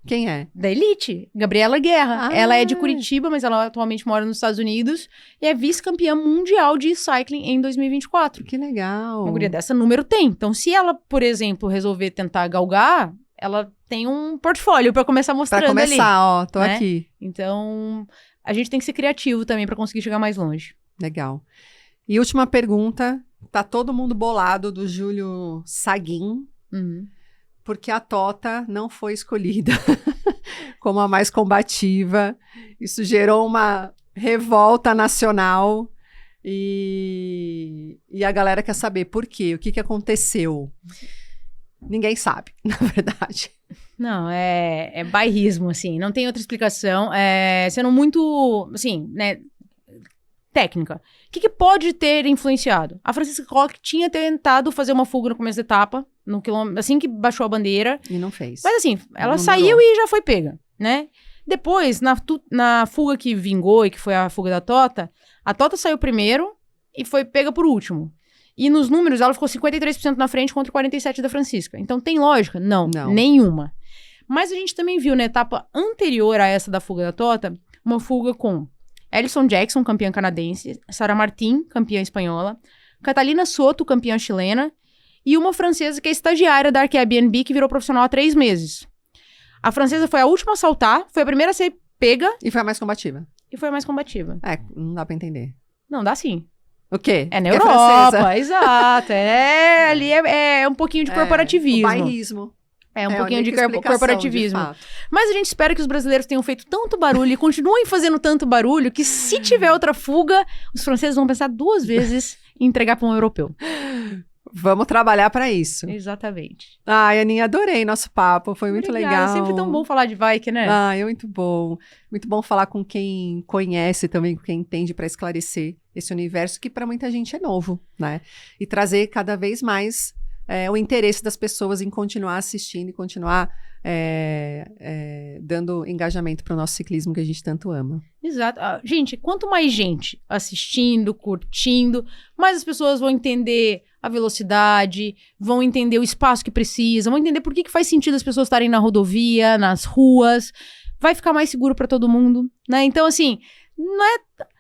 Quem é? Da Elite, Gabriela Guerra. Ela é de Curitiba, mas ela atualmente mora nos Estados Unidos e é vice-campeã mundial de cycling em 2024. Que legal. Uma guria dessa número tem. Então, se ela, por exemplo, resolver tentar galgar, ela tem um portfólio pra começar mostrando ali. Pra começar, tô né? aqui. Então, a gente tem que ser criativo também pra conseguir chegar mais longe. Legal. E última pergunta. Tá todo mundo bolado do Júlio Saguin. Porque a Tota não foi escolhida como a mais combativa. Isso gerou uma revolta nacional e a galera quer saber por quê, o que que aconteceu. Ninguém sabe, na verdade. Não, é bairrismo, assim, não tem outra explicação. Sendo muito, assim, né, técnica. O que pode ter influenciado? A Francisca Koch tinha tentado fazer uma fuga no começo da etapa, no quilômetro, assim que baixou a bandeira. E não fez. Mas assim, ela Não saiu durou. e já foi pega, né? Depois, na fuga que vingou e que foi a fuga da Tota, a Tota saiu primeiro e foi pega por último. E nos números, ela ficou 53% na frente contra 47% da Francisca. Então, tem lógica? Não, nenhuma. Mas a gente também viu na etapa anterior a essa da fuga da Tota, uma fuga com Alison Jackson, campeã canadense, Sara Martin, campeã espanhola, Catalina Soto, campeã chilena, e uma francesa que é estagiária da Airbnb, que virou profissional há 3 meses. A francesa foi a última a saltar, foi a primeira a ser pega. E foi a mais combativa. Não dá pra entender. Não, dá sim. O quê? É na Porque Europa, exato. Ali é um pouquinho de corporativismo. O bairrismo. É um pouquinho a de única explicação, corporativismo. de fato. Mas a gente espera que os brasileiros tenham feito tanto barulho e continuem fazendo tanto barulho que se tiver outra fuga, os franceses vão pensar 2 vezes em entregar para um europeu. Vamos trabalhar para isso. Exatamente. Ai, Aninha, adorei nosso papo. Foi muito Obrigada. legal. É sempre tão bom falar de bike, né? É muito bom. Muito bom falar com quem conhece também, com quem entende, para esclarecer esse universo que para muita gente é novo, né? E trazer cada vez mais o interesse das pessoas em continuar assistindo e continuar dando engajamento para o nosso ciclismo que a gente tanto ama. Exato. Gente, quanto mais gente assistindo, curtindo, mais as pessoas vão entender a velocidade, vão entender o espaço que precisam, vão entender por que faz sentido as pessoas estarem na rodovia, nas ruas, vai ficar mais seguro para todo mundo, né? Então, assim,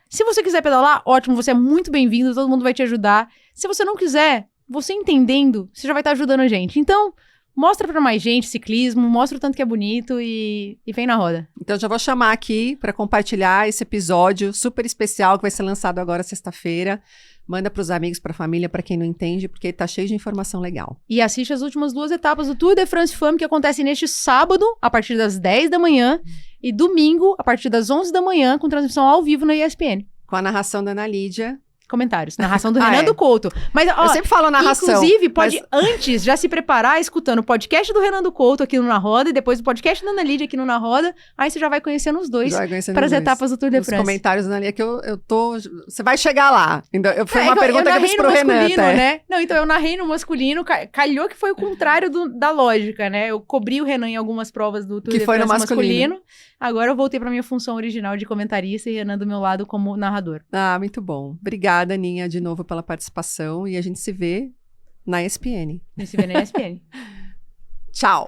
se você quiser pedalar, ótimo, você é muito bem-vindo, todo mundo vai te ajudar. Se você não quiser, você entendendo, você já vai estar ajudando a gente. Então, mostra para mais gente ciclismo, mostra o tanto que é bonito e vem na roda. Então, já vou chamar aqui para compartilhar esse episódio super especial que vai ser lançado agora sexta-feira. Manda para os amigos, para a família, para quem não entende, porque tá cheio de informação legal. E assiste as últimas 2 etapas do Tour de France Femme, que acontece neste sábado, a partir das 10 da manhã, e domingo, a partir das 11 da manhã, com transmissão ao vivo na ESPN. Com a narração da Ana Lídia. Comentários. Narração do Renan do Couto. Mas, ó, eu sempre falo narração. Inclusive, pode antes já se preparar escutando o podcast do Renan do Couto aqui no Na Roda e depois o podcast da Ana Lídia aqui no Na Roda. Aí você já vai conhecendo os dois para as etapas do Tour de France. Os comentários da Ana Lídia que eu tô... Você vai chegar lá. Foi uma pergunta que eu fiz pro Renan. Né? Não, então eu narrei no masculino. Calhou que foi o contrário da lógica, né? Eu cobri o Renan em algumas provas do Tour de France no masculino. Agora eu voltei para minha função original de comentarista e Renan do meu lado como narrador. Ah, muito bom. Obrigada, Aninha, de novo pela participação. E a gente se vê na ESPN. A gente se vê na ESPN. Tchau.